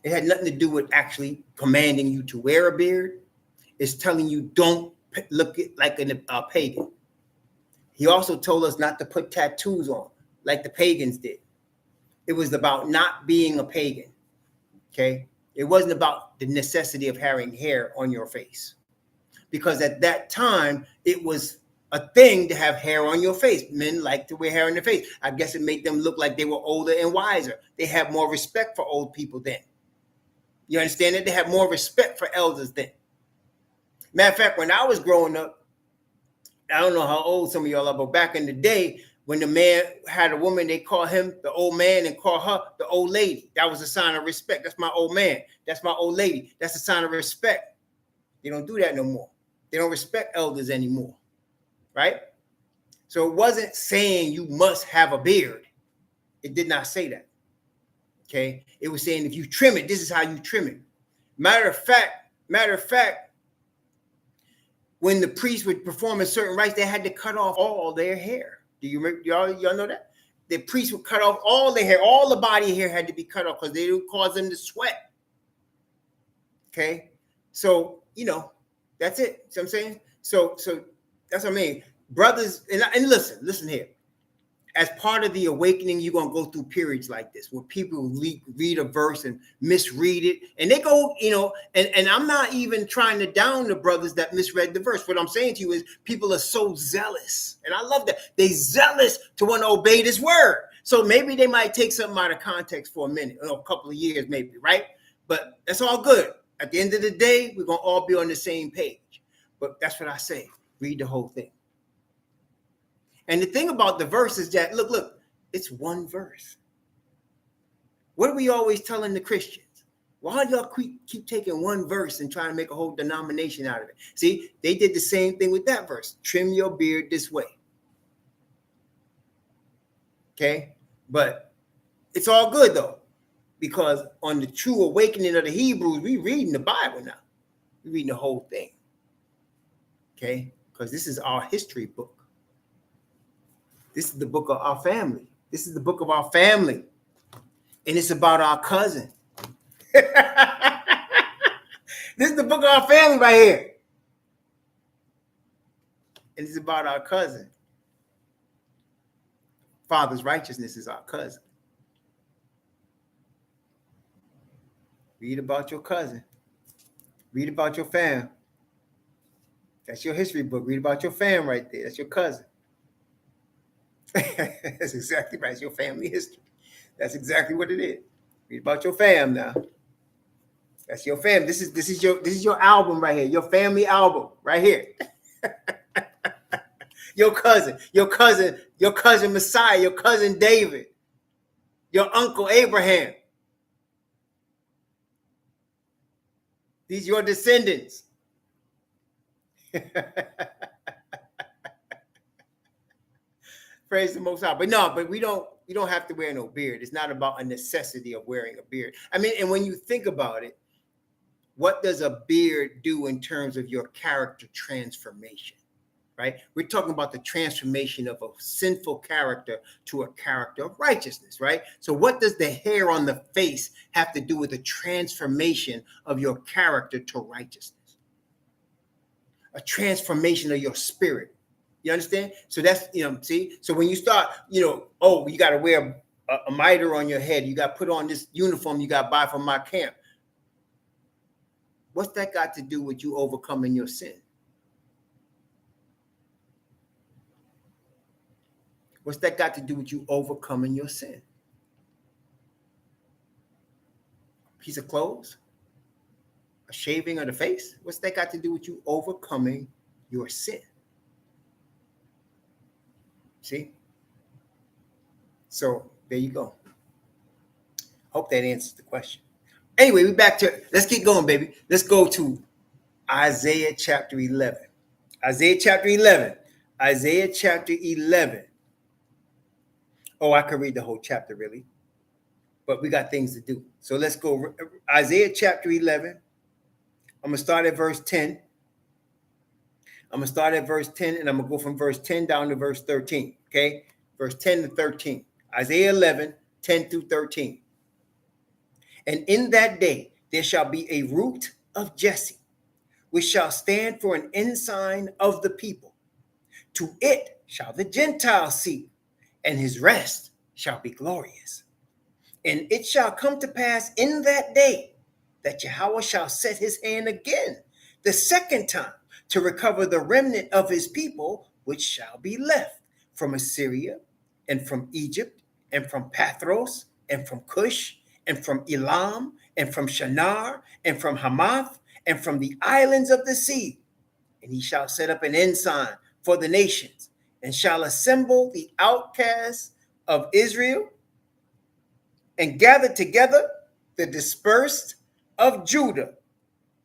It had nothing to do with actually commanding you to wear a beard. It's telling you don't look like a pagan. He also told us not to put tattoos on like the pagans did. It was about not being a pagan. Okay? It wasn't about the necessity of having hair on your face. Because at that time, it was a thing to have hair on your face. Men like to wear hair on their face. I guess it made them look like they were older and wiser. They had more respect for old people then. You understand that? They had more respect for elders then. Matter of fact, when I was growing up, I don't know how old some of y'all are, but back in the day, when the man had a woman, they call him the old man and call her the old lady. That was a sign of respect. That's my old man. That's my old lady. That's a sign of respect. They don't do that no more. They don't respect elders anymore, right? So it wasn't saying you must have a beard. It did not say that, okay? It was saying if you trim it, this is how you trim it. Matter of fact, when the priests would perform certain rites, they had to cut off all their hair. Do you remember, y'all know that? The priests would cut off all their hair. All the body hair had to be cut off because they would cause them to sweat. Okay? So, that's it. See what I'm saying? So that's what I mean. Brothers, and listen here. As part of the awakening, you're going to go through periods like this where people read a verse and misread it. And they go, and I'm not even trying to down the brothers that misread the verse. What I'm saying to you is people are so zealous. And I love that. They zealous to want to obey this word. So maybe they might take something out of context for a minute, or a couple of years maybe, right? But that's all good. At the end of the day, we're going to all be on the same page. But that's what I say. Read the whole thing. And the thing about the verse is that, look, it's one verse. What are we always telling the Christians? Why do y'all keep taking one verse and trying to make a whole denomination out of it? See, they did the same thing with that verse. Trim your beard this way. Okay? But it's all good, though, because on the true awakening of the Hebrews, we reading the Bible now. We're reading the whole thing. Okay? Because this is our history book. This is the book of our family. This is the book of our family. And it's about our cousin. This is the book of our family right here. And it's about our cousin. Father's righteousness is our cousin. Read about your cousin. Read about your fam. That's your history book. Read about your fam right there. That's your cousin. That's exactly right. It's your family history. That's exactly what it is. Read about your fam now. That's your fam. This is your album right here. Your family album right here. Your cousin Messiah, your cousin David, your uncle Abraham. These are your descendants. Praise the Most High. But we don't have to wear no beard. It's not about a necessity of wearing a beard. I mean, and when you think about it, what does a beard do in terms of your character transformation? Right? We're talking about the transformation of a sinful character to a character of righteousness, right? So what does the hair on the face have to do with the transformation of your character to righteousness? A transformation of your spirit. You understand? So that's, see? So when you start, you got to wear a mitre on your head. You got to put on this uniform you got to buy from my camp. What's that got to do with you overcoming your sin? What's that got to do with you overcoming your sin? Piece of clothes? A shaving of the face? What's that got to do with you overcoming your sin? See? So there you go. Hope that answers the question. Anyway, let's keep going, baby. Let's go to Isaiah chapter 11. Isaiah chapter 11. Oh, I could read the whole chapter, really. But we got things to do. So let's go. Isaiah chapter 11. I'm going to start at verse 10. And I'm going to go from verse 10 down to verse 13. Okay? Verse 10 to 13. Isaiah 11, 10 through 13. And in that day there shall be a root of Jesse, which shall stand for an ensign of the people. To it shall the Gentiles seek, and his rest shall be glorious. And it shall come to pass in that day that Yahweh shall set his hand again the second time to recover the remnant of his people, which shall be left from Assyria and from Egypt and from Pathros and from Cush and from Elam and from Shinar and from Hamath and from the islands of the sea. And he shall set up an ensign for the nations, and shall assemble the outcasts of Israel, and gather together the dispersed of Judah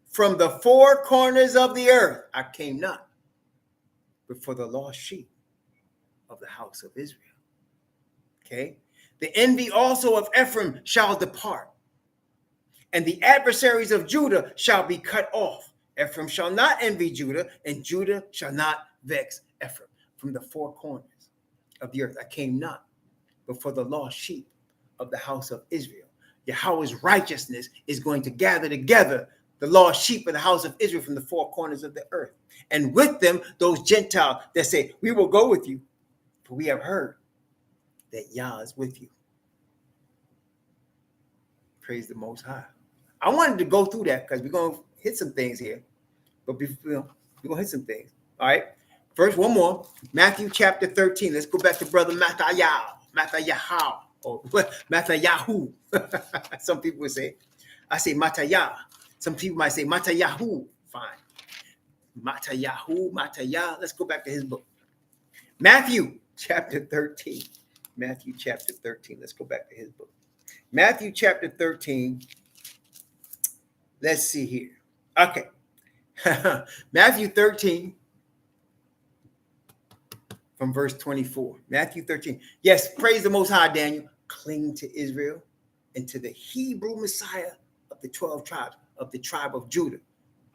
from the four corners of the earth. I came not, but for the lost sheep of the house of Israel. Okay? The envy also of Ephraim shall depart, and the adversaries of Judah shall be cut off. Ephraim shall not envy Judah, and Judah shall not vex Ephraim. From the four corners of the earth I came not, but for the lost sheep of the house of Israel. Yahweh's righteousness is going to gather together the lost sheep of the house of Israel from the four corners of the earth. And with them, those Gentiles that say, we will go with you, for we have heard that Yah is with you. Praise the Most High. I wanted to go through that because we're going to hit some things here. But we're going to hit some things. All right. First, one more. Matthew chapter 13. Let's go back to Brother Mathayahu. Or Mathayahu. Some people would say. I say Matayah. Some people might say Matayahu. Fine. Matayahu, Matayah. Let's go back to his book. Matthew chapter 13. Matthew chapter 13. Let's go back to his book. Matthew chapter 13. Let's see here. Okay. Matthew 13. From verse 24. Matthew 13. Yes, praise the Most High, Daniel. Cling to Israel and to the Hebrew Messiah of the 12 tribes of the tribe of Judah.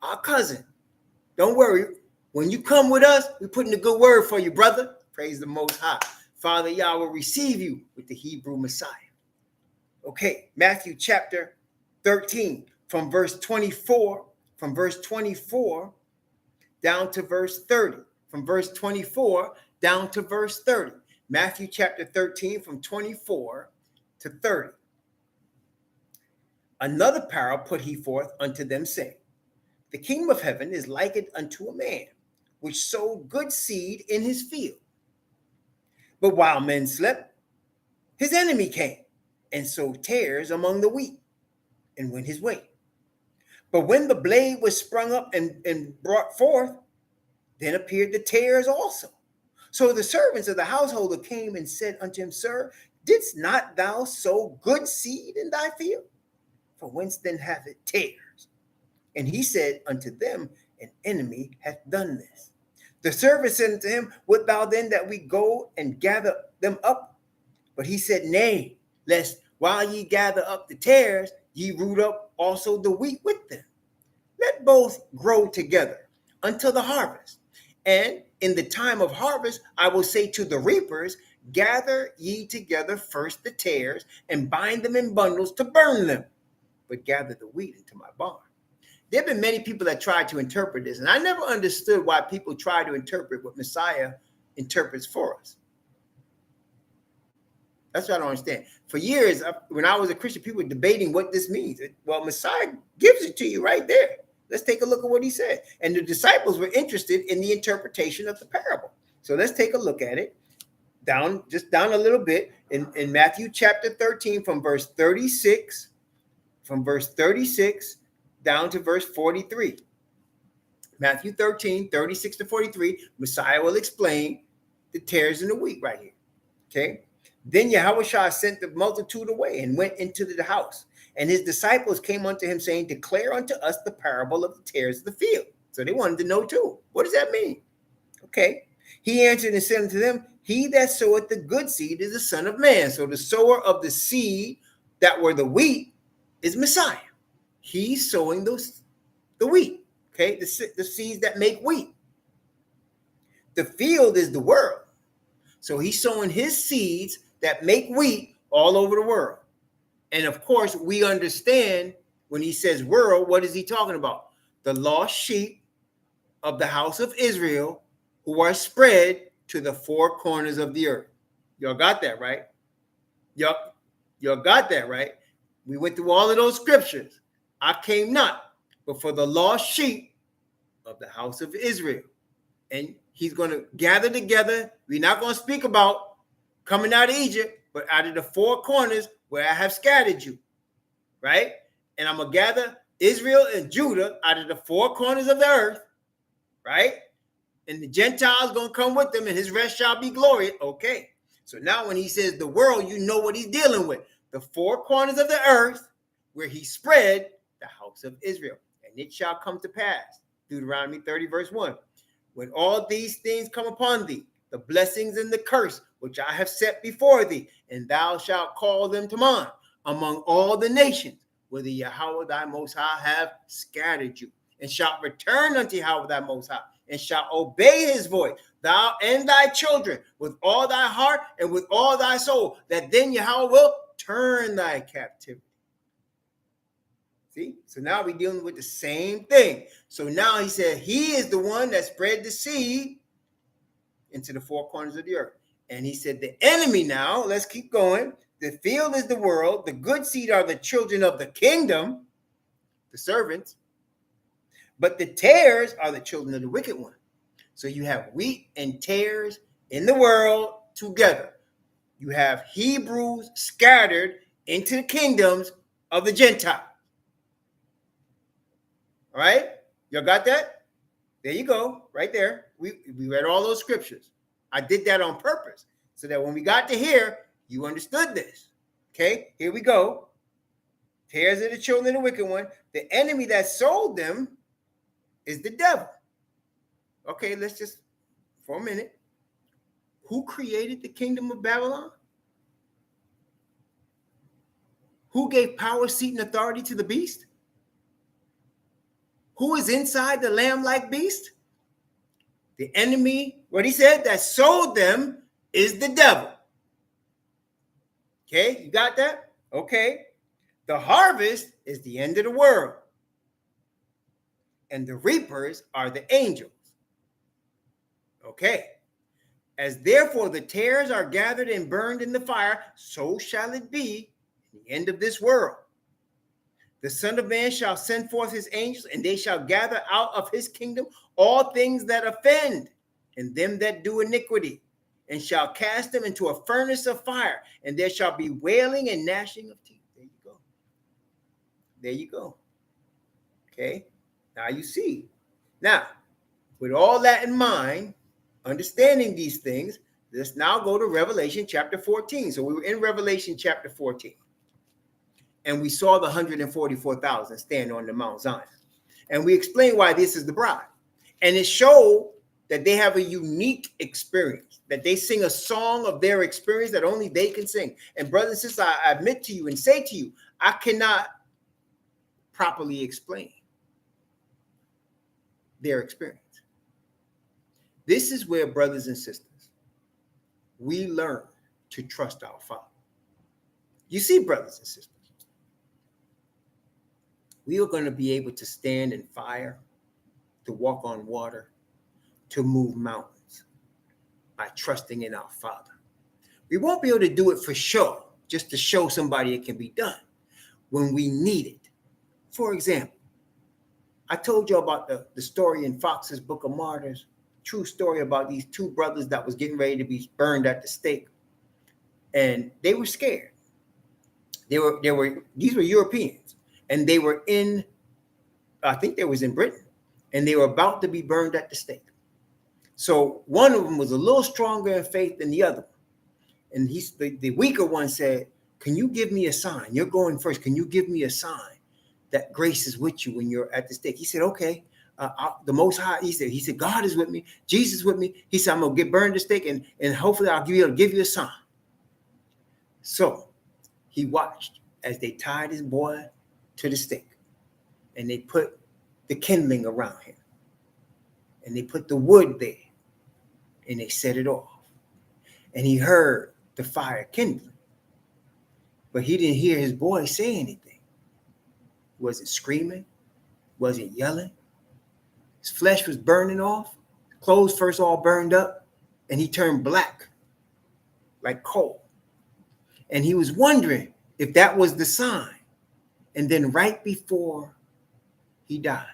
Our cousin. Don't worry. When you come with us, we're putting a good word for you, brother. Praise the Most High. Father Yah will receive you with the Hebrew Messiah. Okay, Matthew chapter 13. From verse 24. From verse 24 down to verse 30. From verse 24 down to verse 30. Matthew chapter 13 from 24 to 30. Another parable put he forth unto them, saying, the kingdom of heaven is likened unto a man, which sowed good seed in his field. But while men slept, his enemy came and sowed tares among the wheat, and went his way. But when the blade was sprung up and brought forth, then appeared the tares also. So the servants of the householder came and said unto him, Sir, didst not thou sow good seed in thy field? For whence then hath it tares? And he said unto them, an enemy hath done this. The servant said unto him, wilt thou then that we go and gather them up? But he said, nay, lest while ye gather up the tares, ye root up also the wheat with them. Let both grow together until the harvest. And in the time of harvest, I will say to the reapers, gather ye together first the tares, and bind them in bundles to burn them, but gather the wheat into my barn. There have been many people that tried to interpret this, and I never understood why people try to interpret what Messiah interprets for us. That's what I don't understand. For years, when I was a Christian, people were debating what this means. Well, Messiah gives it to you right there. Let's take a look at what he said. And the disciples were interested in the interpretation of the parable. So let's take a look at it. Just down a little bit in Matthew chapter 13 from verse 36, down to verse 43. Matthew 13, 36 to 43, Messiah will explain the tares in the wheat right here. Okay. Then Yahushua sent the multitude away and went into the house. And his disciples came unto him, saying, declare unto us the parable of the tares of the field. So they wanted to know too. What does that mean? Okay. He answered and said unto them, he that soweth the good seed is the Son of Man. So the sower of the seed that were the wheat is Messiah. He's sowing the wheat. Okay. The seeds that make wheat. The field is the world. So he's sowing his seeds that make wheat all over the world. And of course, we understand when he says world, what is he talking about? The lost sheep of the house of Israel who are spread to the four corners of the earth. Y'all got that, right? Y'all got that, right? We went through all of those scriptures. I came not, but for the lost sheep of the house of Israel. And he's going to gather together. We're not going to speak about coming out of Egypt, but out of the four corners where I have scattered you, right? And I'm going to gather Israel and Judah out of the four corners of the earth, right? And the Gentiles going to come with them, and his rest shall be glorious. Okay. So now when he says the world, you know what he's dealing with. The four corners of the earth where he spread the house of Israel. And it shall come to pass, Deuteronomy 30 verse 1. When all these things come upon thee, the blessings and the curse which I have set before thee, and thou shalt call them to mind among all the nations, where the Yahweh thy Most High have scattered you, and shalt return unto Yahweh thy Most High, and shalt obey his voice, thou and thy children, with all thy heart and with all thy soul, that then Yahweh will turn thy captivity. See? So now we're dealing with the same thing. So now he said he is the one that spread the seed into the four corners of the earth. And he said the enemy now, let's keep going. The field is the world. The good seed are the children of the kingdom, the servants. But the tares are the children of the wicked one. So you have wheat and tares in the world together. You have Hebrews scattered into the kingdoms of the Gentiles. All right? Y'all got that? There you go, right there. We read all those scriptures. I did that on purpose so that when we got to here, you understood this. Okay, here we go. Tares are the children of the wicked one. The enemy that sold them is the devil. Okay, let's just, for a minute. Who created the kingdom of Babylon? Who gave power, seat, and authority to the beast? Who is inside the lamb-like beast? The enemy, what he said, that sold them is the devil. Okay, you got that? Okay. The harvest is the end of the world. And the reapers are the angels. Okay. As therefore the tares are gathered and burned in the fire, so shall it be in the end of this world. The Son of Man shall send forth his angels, and they shall gather out of his kingdom all things that offend, and them that do iniquity, and shall cast them into a furnace of fire, and there shall be wailing and gnashing of teeth. There you go. There you go. Okay. Now you see. Now, with all that in mind, understanding these things, let's now go to Revelation chapter 14. So we were in Revelation chapter 14. And we saw the 144,000 stand on the Mount Zion. And we explained why this is the bride. And it showed that they have a unique experience, that they sing a song of their experience that only they can sing. And brothers and sisters, I admit to you and say to you, I cannot properly explain their experience. This is where, brothers and sisters, we learn to trust our Father. You see, brothers and sisters, we are going to be able to stand in fire, to walk on water, to move mountains by trusting in our Father. We won't be able to do it for show, just to show somebody it can be done when we need it. For example, I told you about the story in Fox's Book of Martyrs, true story about these two brothers that was getting ready to be burned at the stake. And they were scared. These were Europeans. And they were in, I think they was in Britain, and they were about to be burned at the stake. So one of them was a little stronger in faith than the other. And the weaker one said, can you give me a sign? You're going first. Can you give me a sign that grace is with you when you're at the stake? He said, okay. The Most High, he said, God is with me. Jesus is with me. He said, I'm going to get burned at the stake, and hopefully I'll be able to give you a sign. So he watched as they tied his boy to the stake, and they put the kindling around him, and they put the wood there, and they set it off. And he heard the fire kindling, but he didn't hear his boy say anything. Wasn't screaming, wasn't yelling. His flesh was burning off, clothes first all burned up, and he turned black like coal. And he was wondering if that was the sign. And then right before he died,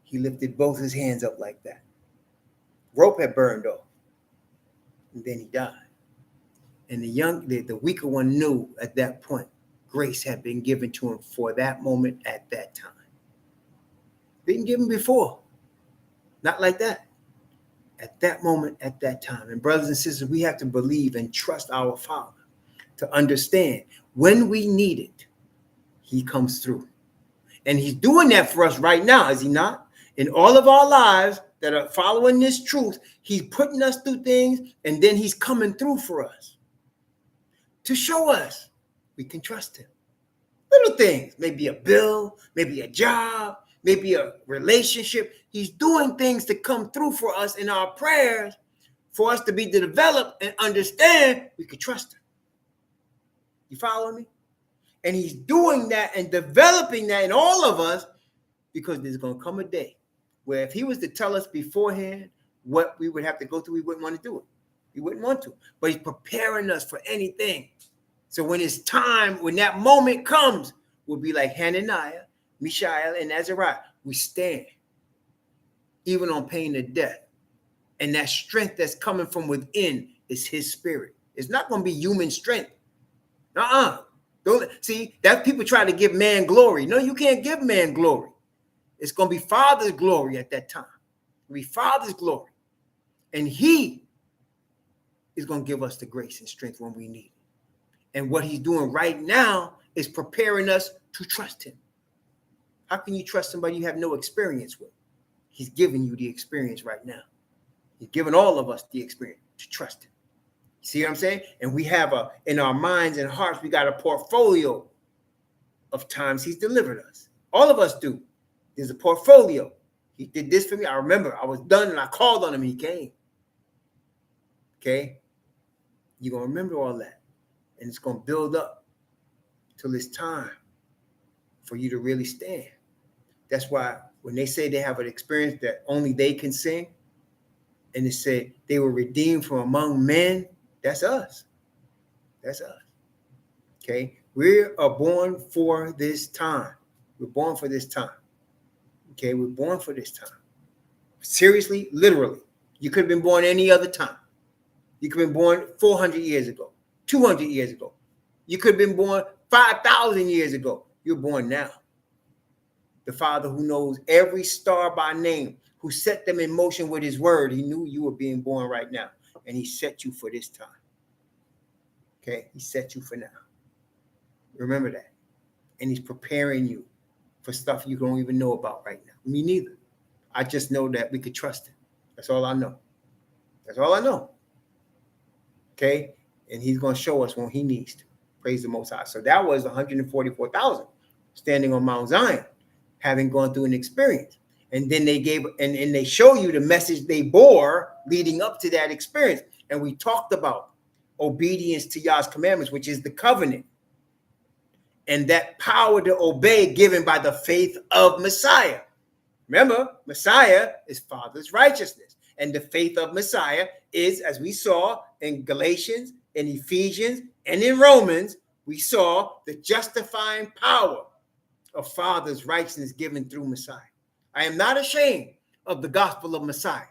he lifted both his hands up like that. Rope had burned off. And then he died. And the weaker one knew at that point, grace had been given to him for that moment at that time. Didn't give him before. Not like that. At that moment, at that time. And brothers and sisters, we have to believe and trust our Father to understand when we need it, he comes through. And he's doing that for us right now, is he not? In all of our lives that are following this truth, he's putting us through things, and then he's coming through for us to show us we can trust him. Little things, maybe a bill, maybe a job, maybe a relationship. He's doing things to come through for us in our prayers for us to be developed and understand we can trust him. You follow me? And he's doing that and developing that in all of us because there's going to come a day where if he was to tell us beforehand what we would have to go through, we wouldn't want to do it. We wouldn't want to. But he's preparing us for anything. So when it's time, when that moment comes, we'll be like Hananiah, Mishael, and Azariah. We stand, even on pain of death. And that strength that's coming from within is his spirit. It's not going to be human strength. Don't see that people try to give man glory. No, you can't give man glory. It's going to be Father's glory at that time. It'll be Father's glory. And he is going to give us the grace and strength when we need it. And what he's doing right now is preparing us to trust him. How can you trust somebody you have no experience with? He's giving you the experience right now. He's given all of us the experience to trust him. See what I'm saying? And we have in our minds and hearts, we got a portfolio of times he's delivered us. All of us do. There's a portfolio. He did this for me. I remember I was done and I called on him and he came. Okay? You're going to remember all that. And it's going to build up till it's time for you to really stand. That's why when they say they have an experience that only they can sing, And it said they were redeemed from among men. That's us. That's us. Okay. We are born for this time. We're born for this time. Okay. We're born for this time. Seriously, literally. You could have been born any other time. You could have been born 400 years ago, 200 years ago. You could have been born 5,000 years ago. You're born now. The Father who knows every star by name, who set them in motion with his word, he knew you were being born right now. And he set you for this time. Okay? He set you for now. Remember that. And he's preparing you for stuff you don't even know about right now. Me neither. I just know that we could trust him. That's all I know. That's all I know. Okay? And he's going to show us when he needs to. Praise the Most High. So that was 144,000 standing on Mount Zion, having gone through an experience. And then they gave, and they show you the message they bore leading up to that experience. And we talked about obedience to Yah's commandments, which is the covenant. And that power to obey given by the faith of Messiah. Remember, Messiah is Father's righteousness. And the faith of Messiah is, as we saw in Galatians, in Ephesians, and in Romans, we saw the justifying power of Father's righteousness given through Messiah. I am not ashamed of the gospel of Messiah,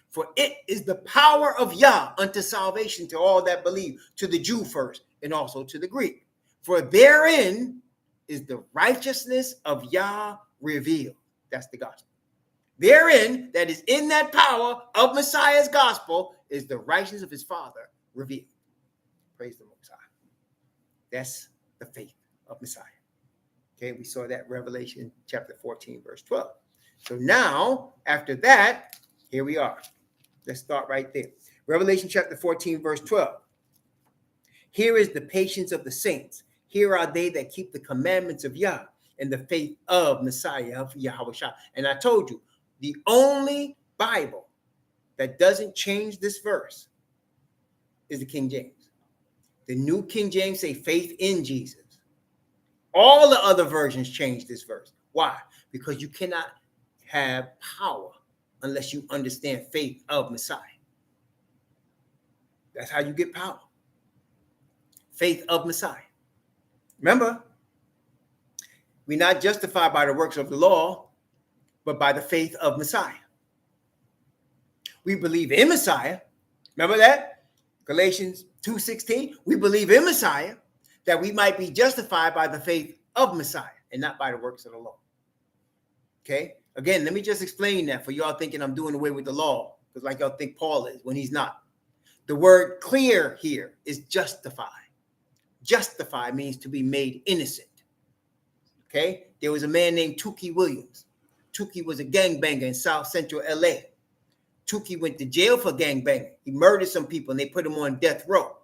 for it is the power of Yah unto salvation to all that believe, to the Jew first, and also to the Greek. For therein is the righteousness of Yah revealed. That's the gospel. Therein, that is in that power of Messiah's gospel, is the righteousness of his Father revealed. Praise the Most High. That's the faith of Messiah. Okay, we saw that Revelation chapter 14, verse 12. So now, after that, here we are. Let's start right there. Revelation chapter 14, verse 12. Here is the patience of the saints. Here are they that keep the commandments of Yah and the faith of Messiah, of Yahweh Shah. And I told you, the only Bible that doesn't change this verse is the King James. The New King James say faith in Jesus. All the other versions change this verse. Why? Because you cannot have power unless you understand faith of Messiah. That's how you get power. Faith of Messiah. Remember, we're not justified by the works of the law, but by the faith of Messiah. We believe in Messiah. Remember that? Galatians 2:16. We believe in Messiah that we might be justified by the faith of Messiah and not by the works of the law. Okay? Again, let me just explain that for y'all thinking I'm doing away with the law, because like y'all think Paul is when he's not. The word clear here is justify. Justify means to be made innocent. Okay? There was a man named Tukey Williams. Tukey was a gangbanger in South Central LA. Tukey went to jail for gangbanging. He murdered some people and they put him on death row.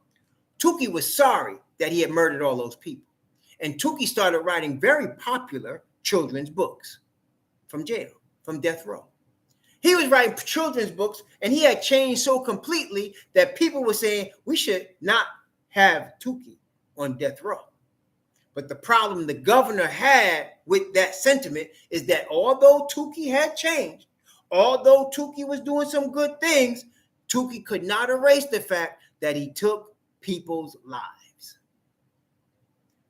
Tukey was sorry that he had murdered all those people. And Tukey started writing very popular children's books from jail, from death row. He was writing children's books and he had changed so completely that people were saying we should not have Tukey on death row. But the problem the governor had with that sentiment is that although Tukey had changed, although Tukey was doing some good things, Tukey could not erase the fact that he took people's lives.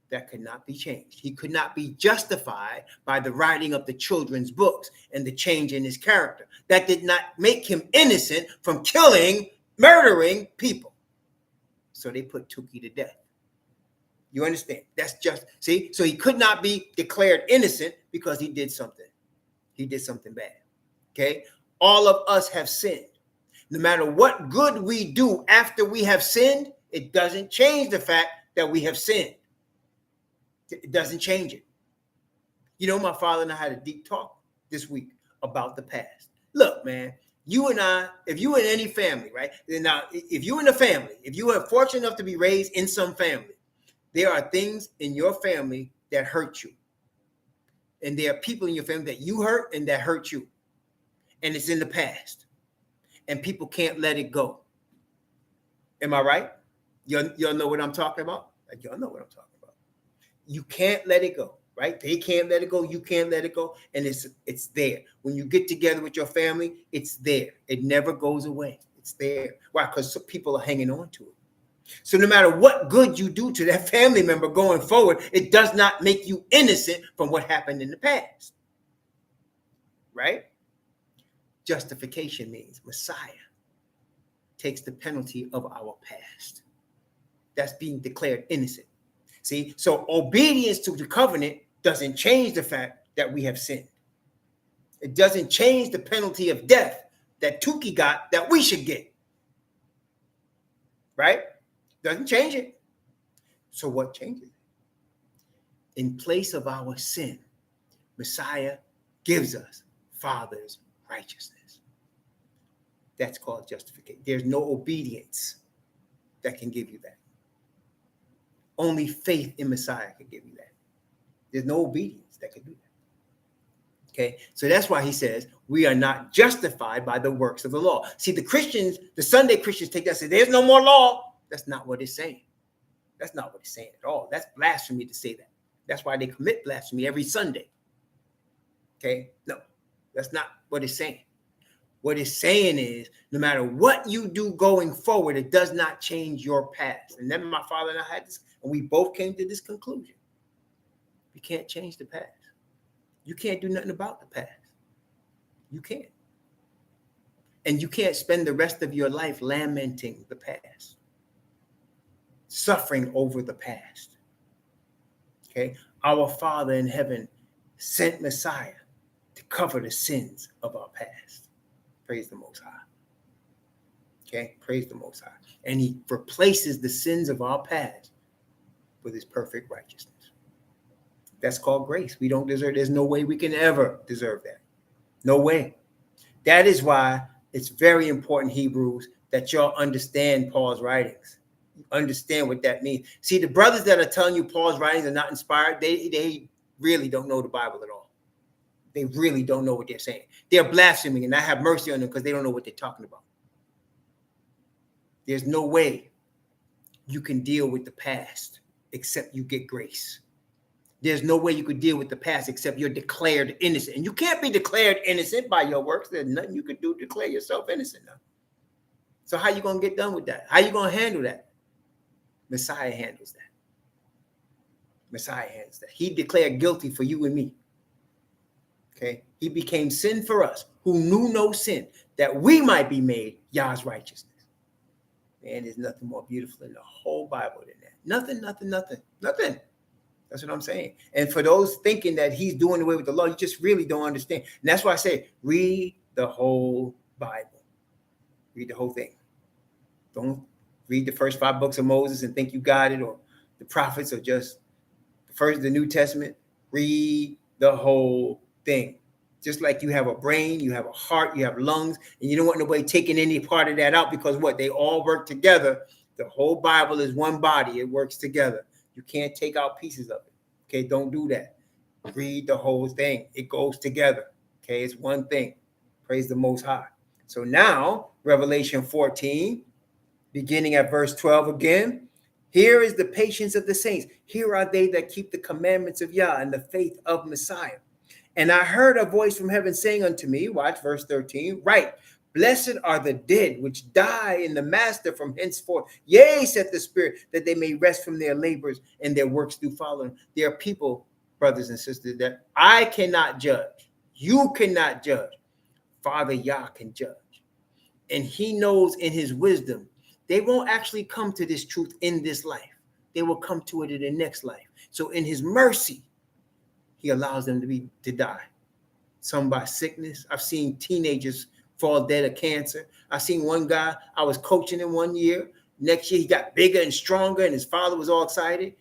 That could not be changed. He could not be justified by the writing of the children's books and the change in his character. That did not make him innocent from killing, murdering people. So they put Tukey to death. You understand? That's just, see? So he could not be declared innocent because he did something. He did something bad. Okay? All of us have sinned. No matter what good we do after we have sinned, it doesn't change the fact that we have sinned. It doesn't change it. You know, my father and I had a deep talk this week about the past. Look, man, you and I, if you in any family, right? Now, if you in a family, if you are fortunate enough to be raised in some family, there are things in your family that hurt you. And there are people in your family that you hurt and that hurt you. And it's in the past. And people can't let it go. Am I right? Y'all know what I'm talking about? Like, y'all know what I'm talking about. You can't let it go. right? They can't let it go. You can't let it go. And it's there. When you get together with your family, it's there. It never goes away. It's there. Why? Because some people are hanging on to it. So no matter what good you do to that family member going forward, it does not make you innocent from what happened in the past. Right? Justification means Messiah takes the penalty of our past. That's being declared innocent. See, so obedience to the covenant doesn't change the fact that we have sinned. It doesn't change the penalty of death that Tukey got that we should get. Right? Doesn't change it. So what changes it? In place of our sin, Messiah gives us Father's righteousness. That's called justification. There's no obedience that can give you that. Only faith in Messiah can give you that. There's no obedience that can do that. Okay, so that's why he says we are not justified by the works of the law. See, the Christians, the Sunday Christians take that and say there's no more law. That's not what it's saying. That's not what it's saying at all. That's blasphemy to say that. That's why they commit blasphemy every Sunday. Okay, no, that's not what it's saying. What it's saying is no matter what you do going forward, it does not change your past. And then my father and I had this, and we both came to this conclusion. You can't change the past. You can't do nothing about the past. You can't. And you can't spend the rest of your life lamenting the past, suffering over the past. Okay? Our Father in heaven sent Messiah to cover the sins of our past. Praise the Most High. Okay? Praise the Most High. And he replaces the sins of our past with his perfect righteousness. That's called grace. We don't deserve. There's no way we can ever deserve that. No way. That is why it's very important, Hebrews, that y'all understand Paul's writings. Understand what that means. See, the brothers that are telling you Paul's writings are not inspired, they really don't know the Bible at all. They really don't know what they're saying. They're blaspheming, and I have mercy on them because they don't know what they're talking about. There's no way you can deal with the past except you get grace. There's no way you could deal with the past except you're declared innocent. And you can't be declared innocent by your works. There's nothing you can do to declare yourself innocent now. So how are you going to get done with that? How are you going to handle that? Messiah handles that. Messiah handles that. He declared guilty for you and me. Okay? He became sin for us who knew no sin, that we might be made Yah's righteousness. Man, there's nothing more beautiful in the whole Bible than that. Nothing. That's what I'm saying. And for those thinking that he's doing away with the law, you just really don't understand. And that's why I say, read the whole Bible. Read the whole thing. Don't read the first 5 books of Moses and think you got it, or the prophets, or just the New Testament. Read the whole thing. Just like you have a brain, you have a heart, you have lungs, and you don't want nobody taking any part of that out, because what? They all work together. The whole Bible is one body. It works together. You can't take out pieces of it. Okay, don't do that. Read the whole thing. It goes together. Okay, it's one thing. Praise the Most High. So now, Revelation 14, beginning at verse 12 again. Here is the patience of the saints. Here are they that keep the commandments of Yah and the faith of Messiah. And I heard a voice from heaven saying unto me, watch verse 13, right, blessed are the dead which die in the Master from henceforth. Yea, saith the Spirit, that they may rest from their labors and their works do follow them. There are people, brothers and sisters, that I cannot judge. You cannot judge. Father Yah can judge. And he knows in his wisdom, they won't actually come to this truth in this life. They will come to it in the next life. So in his mercy, he allows them to die. Some by sickness. I've seen teenagers fall dead of cancer. I seen one guy, I was coaching him one year. Next year, he got bigger and stronger, and his father was all excited,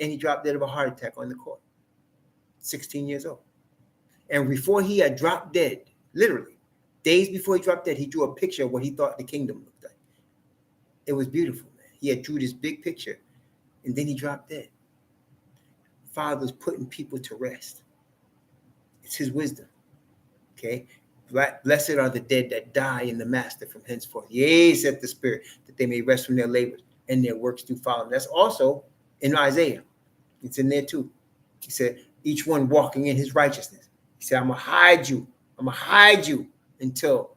and he dropped dead of a heart attack on the court. 16 years old. And before he had dropped dead, literally, days before he dropped dead, he drew a picture of what he thought the kingdom looked like. It was beautiful, man. He had drew this big picture, and then he dropped dead. Father's putting people to rest. It's his wisdom. Okay? Blessed are the dead that die in the Master from henceforth. Yea, saith the Spirit, that they may rest from their labors and their works do follow them. That's also in Isaiah. It's in there too. He said, each one walking in his righteousness. He said, I'm going to hide you. I'm going to hide you until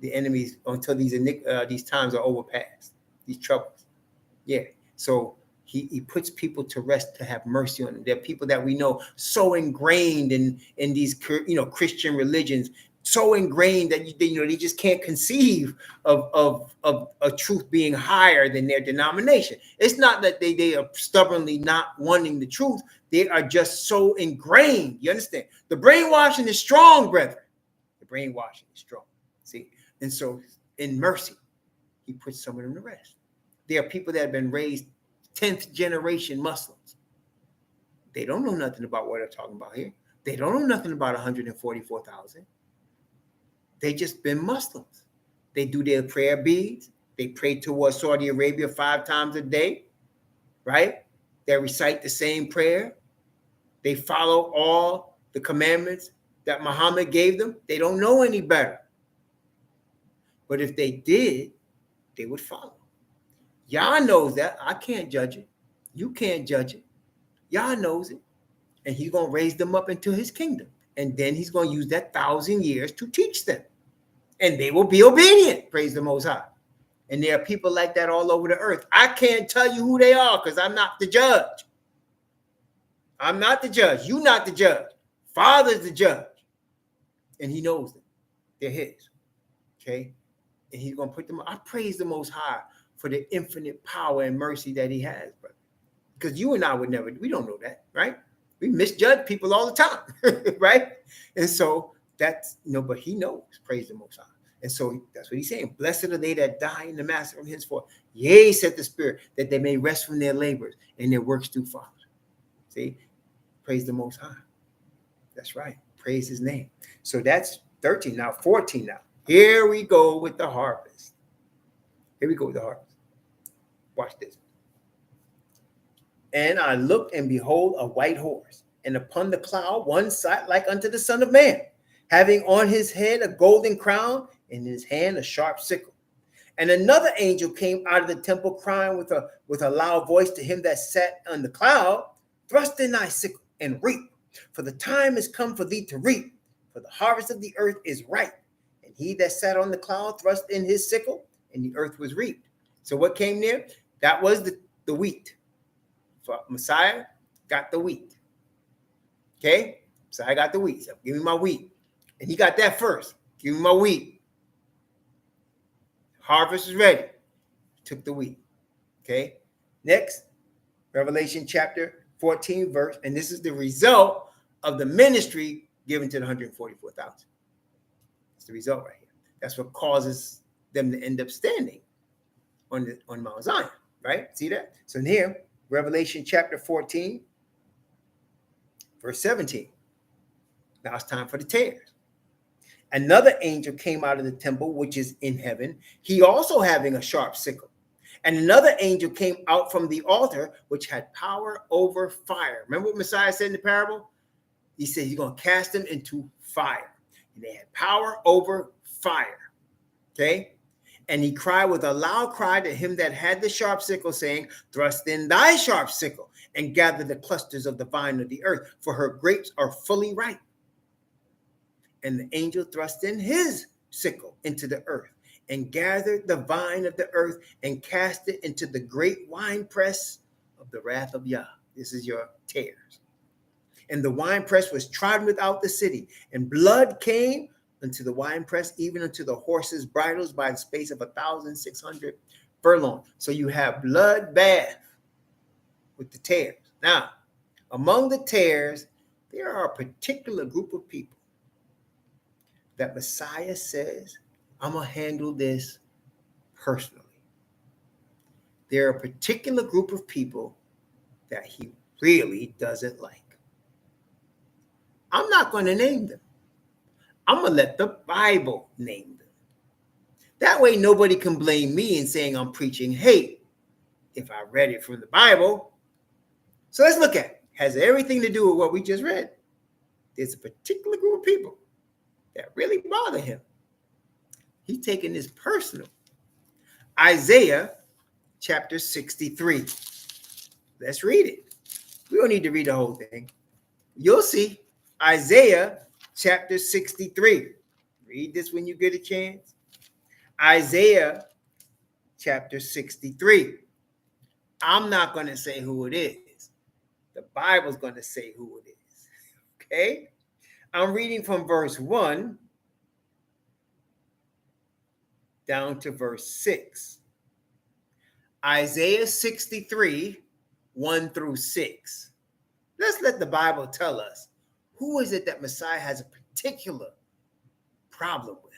the enemies, until these times are overpassed, these troubles. Yeah. So he puts people to rest to have mercy on them. There are people that we know so ingrained in these, Christian religions, so ingrained that they just can't conceive of a truth being higher than their denomination. It's not that they are stubbornly not wanting the truth. They are just so ingrained. You understand? The brainwashing is strong, brethren. The brainwashing is strong. See? And so in mercy, he puts some of them to rest. There are people that have been raised 10th generation Muslims. They don't know nothing about what they're talking about here. They don't know nothing about 144,000. They just been Muslims. They do their prayer beads. They pray towards Saudi Arabia 5 times a day, right? They recite the same prayer. They follow all the commandments that Muhammad gave them. They don't know any better. But if they did, they would follow. Yah knows that. I can't judge it. You can't judge it. Yah knows it. And he's going to raise them up into his kingdom. And then he's going to use that 1,000 years to teach them. And they will be obedient. Praise the Most High. And there are people like that all over the earth. I can't tell you who they are because I'm not the judge. I'm not the judge. You're not the judge. Father's the judge. And he knows them. They're his. Okay? And he's going to put them. I praise the Most High for the infinite power and mercy that he has, brother. Because you and I would never, we don't know that, right? We misjudge people all the time, right? And so that's, but he knows, praise the Most High. And so that's what he's saying. Blessed are they that die in the Master from henceforth. Yea, said the Spirit, that they may rest from their labors and their works do follow. See? Praise the Most High. That's right. Praise his name. So that's 13. Now 14 now. Here we go with the harvest. Here we go with the harvest. Watch this. And I looked, and behold, a white horse, and upon the cloud one sat like unto the Son of Man, having on his head a golden crown, and in his hand a sharp sickle. And another angel came out of the temple, crying with a loud voice to him that sat on the cloud, Thrust in thy sickle and reap, for the time is come for thee to reap, for the harvest of the earth is ripe. And he that sat on the cloud thrust in his sickle, and the earth was reaped. So what came there? That was the wheat. So Messiah got the wheat. Okay? Messiah got the wheat. So give me my wheat. And he got that first. Give me my wheat. Harvest is ready. Took the wheat. Okay? Next, Revelation chapter 14 verse. And this is the result of the ministry given to the 144,000. It's the result right here. That's what causes them to end up standing on Mount Zion, right? See that? So in here, Revelation chapter 14, verse 17. Now it's time for the tares. Another angel came out of the temple, which is in heaven, he also having a sharp sickle. And another angel came out from the altar, which had power over fire. Remember what Messiah said in the parable? He said he's going to cast them into fire. And they had power over fire. Okay? And he cried with a loud cry to him that had the sharp sickle, saying, Thrust in thy sharp sickle, and gather the clusters of the vine of the earth, for her grapes are fully ripe. And the angel thrust in his sickle into the earth, and gathered the vine of the earth, and cast it into the great winepress of the wrath of Yah. This is your tares. And the winepress was trodden without the city, and blood came unto the winepress, even unto the horses' bridles, by the space of 1,600 furlongs. So you have blood bath with the tares. Now, among the tares, there are a particular group of people that Messiah says, I'm going to handle this personally. There are a particular group of people that he really doesn't like. I'm not going to name them. I'm going to let the Bible name them. That way nobody can blame me in saying I'm preaching hate if I read it from the Bible. So let's look at it. Has everything to do with what we just read. There's a particular group of people that really bother him. He's taking this personal. Isaiah chapter 63. Let's read it. We don't need to read the whole thing. You'll see. Isaiah chapter 63. Read this when you get a chance. Isaiah chapter 63. I'm not going to say who it is. The Bible's going to say who it is. Okay? I'm reading from verse 1 down to verse 6. Isaiah 63, 1 through 6. Let's let the Bible tell us who is it that Messiah has a particular problem with.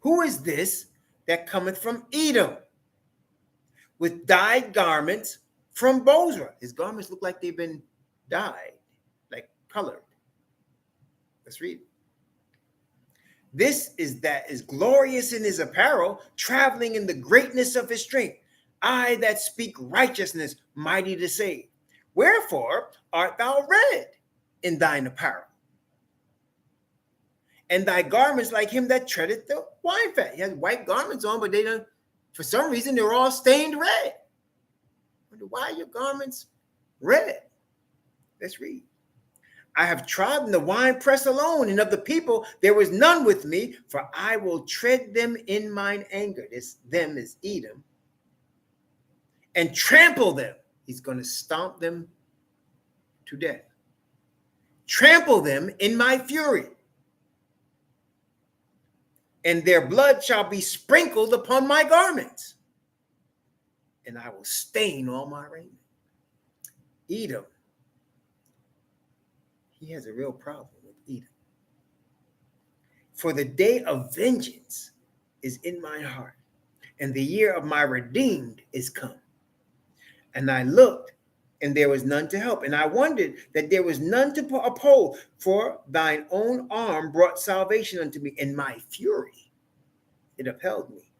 Who is this that cometh from Edom with dyed garments from Bozrah? His garments look like they've been dyed, like colored. Let's read. This is that is glorious in his apparel, traveling in the greatness of his strength. I that speak righteousness, mighty to save. Wherefore art thou red in thine apparel? And thy garments like him that treadeth the winefat. He has white garments on, but they don't, for some reason, they're all stained red. I wonder, why are your garments red? Let's read. I have trodden the winepress alone, and of the people there was none with me, for I will tread them in mine anger. This them is Edom. And trample them. He's going to stomp them to death. Trample them in my fury. And their blood shall be sprinkled upon my garments. And I will stain all my raiment. Edom. He has a real problem with Edom. For the day of vengeance is in my heart, and the year of my redeemed is come. And I looked, and there was none to help. And I wondered that there was none to uphold, for thine own arm brought salvation unto me. In my fury, it upheld me.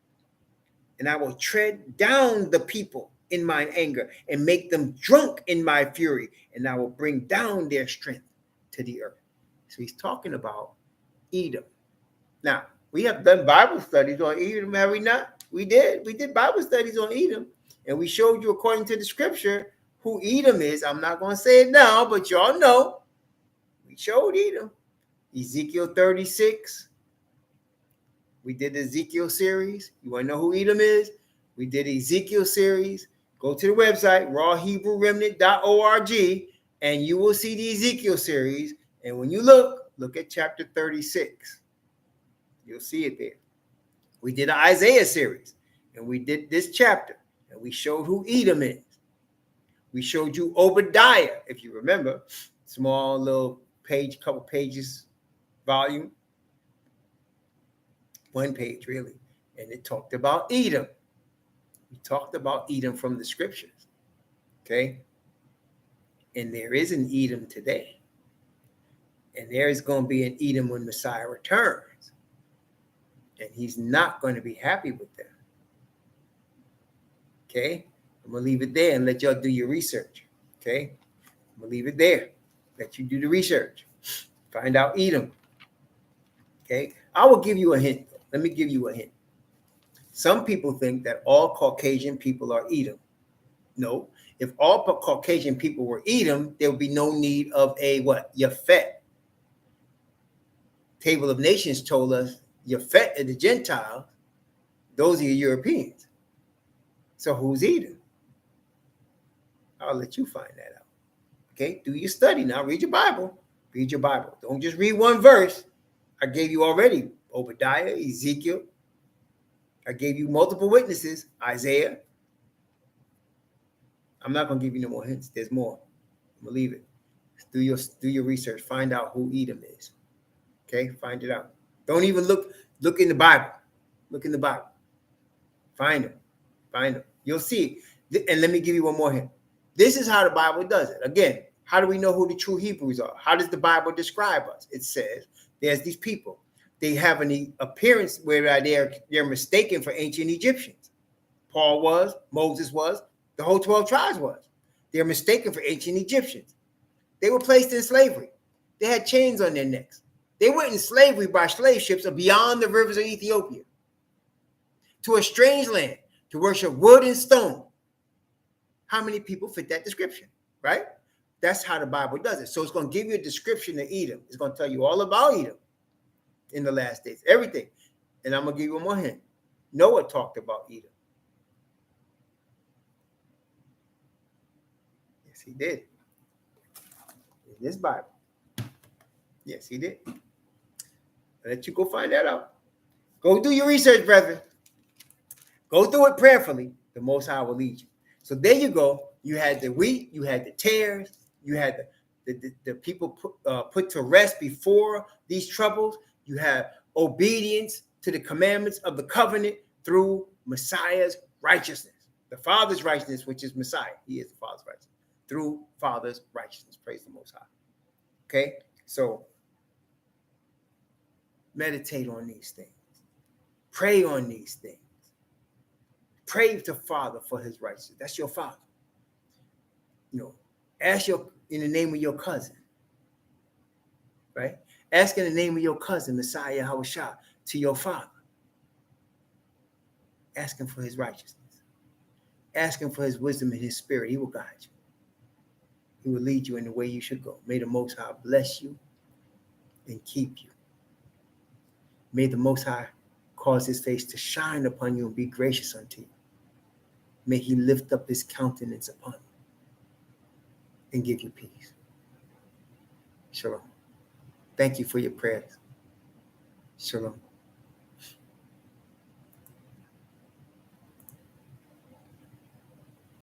And I will tread down the people in mine anger, and make them drunk in my fury. And I will bring down their strength to the earth. So he's talking about Edom. Now, we have done Bible studies on Edom, have we not? We did. We did Bible studies on Edom. And we showed you, according to the scripture, who Edom is. I'm not going to say it now, but y'all know. We showed Edom. Ezekiel 36. We did the Ezekiel series. You want to know who Edom is? We did the Ezekiel series. Go to the website, rawhebrewremnant.org, and you will see the Ezekiel series. And when you look at chapter 36. You'll see it there. We did an Isaiah series, and we did this chapter. And we showed who Edom is. We showed you Obadiah, if you remember. Small little page, couple pages, volume. One page, really. And it talked about Edom. We talked about Edom from the scriptures. Okay? And there is an Edom today. And there is going to be an Edom when Messiah returns. And he's not going to be happy with them. Okay, I'm going to leave it there and let y'all do your research. Okay, I'm going to leave it there. Let you do the research. Find out Edom. Okay, I will give you a hint. Let me give you a hint. Some people think that all Caucasian people are Edom. No, if all Caucasian people were Edom, there would be no need of a what? Yafet. Table of Nations told us Yafet are the Gentiles. Those are your Europeans. So who's Edom? I'll let you find that out. Okay, do your study now. Read your Bible. Read your Bible. Don't just read one verse. I gave you already Obadiah, Ezekiel. I gave you multiple witnesses, Isaiah. I'm not going to give you no more hints. There's more. I'm going to leave it. Do your research. Find out who Edom is. Okay, find it out. Don't even look in the Bible. Look in the Bible. Find them. Find them. You'll see. And let me give you one more hint. This is how the Bible does it. Again, how do we know who the true Hebrews are? How does the Bible describe us? It says there's these people. They have an appearance where they're mistaken for ancient Egyptians. Paul was, Moses was, the whole 12 tribes was. They're mistaken for ancient Egyptians. They were placed in slavery. They had chains on their necks. They went in slavery by slave ships beyond the rivers of Ethiopia to a strange land to worship wood and stone. How many people fit that description, right? That's how the Bible does it. So it's going to give you a description of Edom. It's going to tell you all about Edom in the last days, everything. And I'm going to give you one more hint. Noah talked about Edom. Yes, he did. In this Bible. Yes, he did. I'll let you go find that out. Go do your research, brethren. Go do it prayerfully. The Most High will lead you. So there you go. You had the wheat, you had the tares, you had the people put to rest before these troubles. You have obedience to the commandments of the covenant through Messiah's righteousness. The Father's righteousness, which is Messiah. He is the Father's righteousness. Through Father's righteousness. Praise the Most High. Okay? So meditate on these things. Pray on these things. Pray to Father for his righteousness. That's your Father. Ask in the name of your cousin. Right? Ask in the name of your cousin, Messiah Yahushua, to your Father. Ask him for his righteousness. Ask him for his wisdom and his spirit. He will guide you. He will lead you in the way you should go. May the Most High bless you and keep you. May the Most High cause his face to shine upon you and be gracious unto you. May he lift up his countenance upon you and give you peace. Shalom. Thank you for your prayers. Shalom.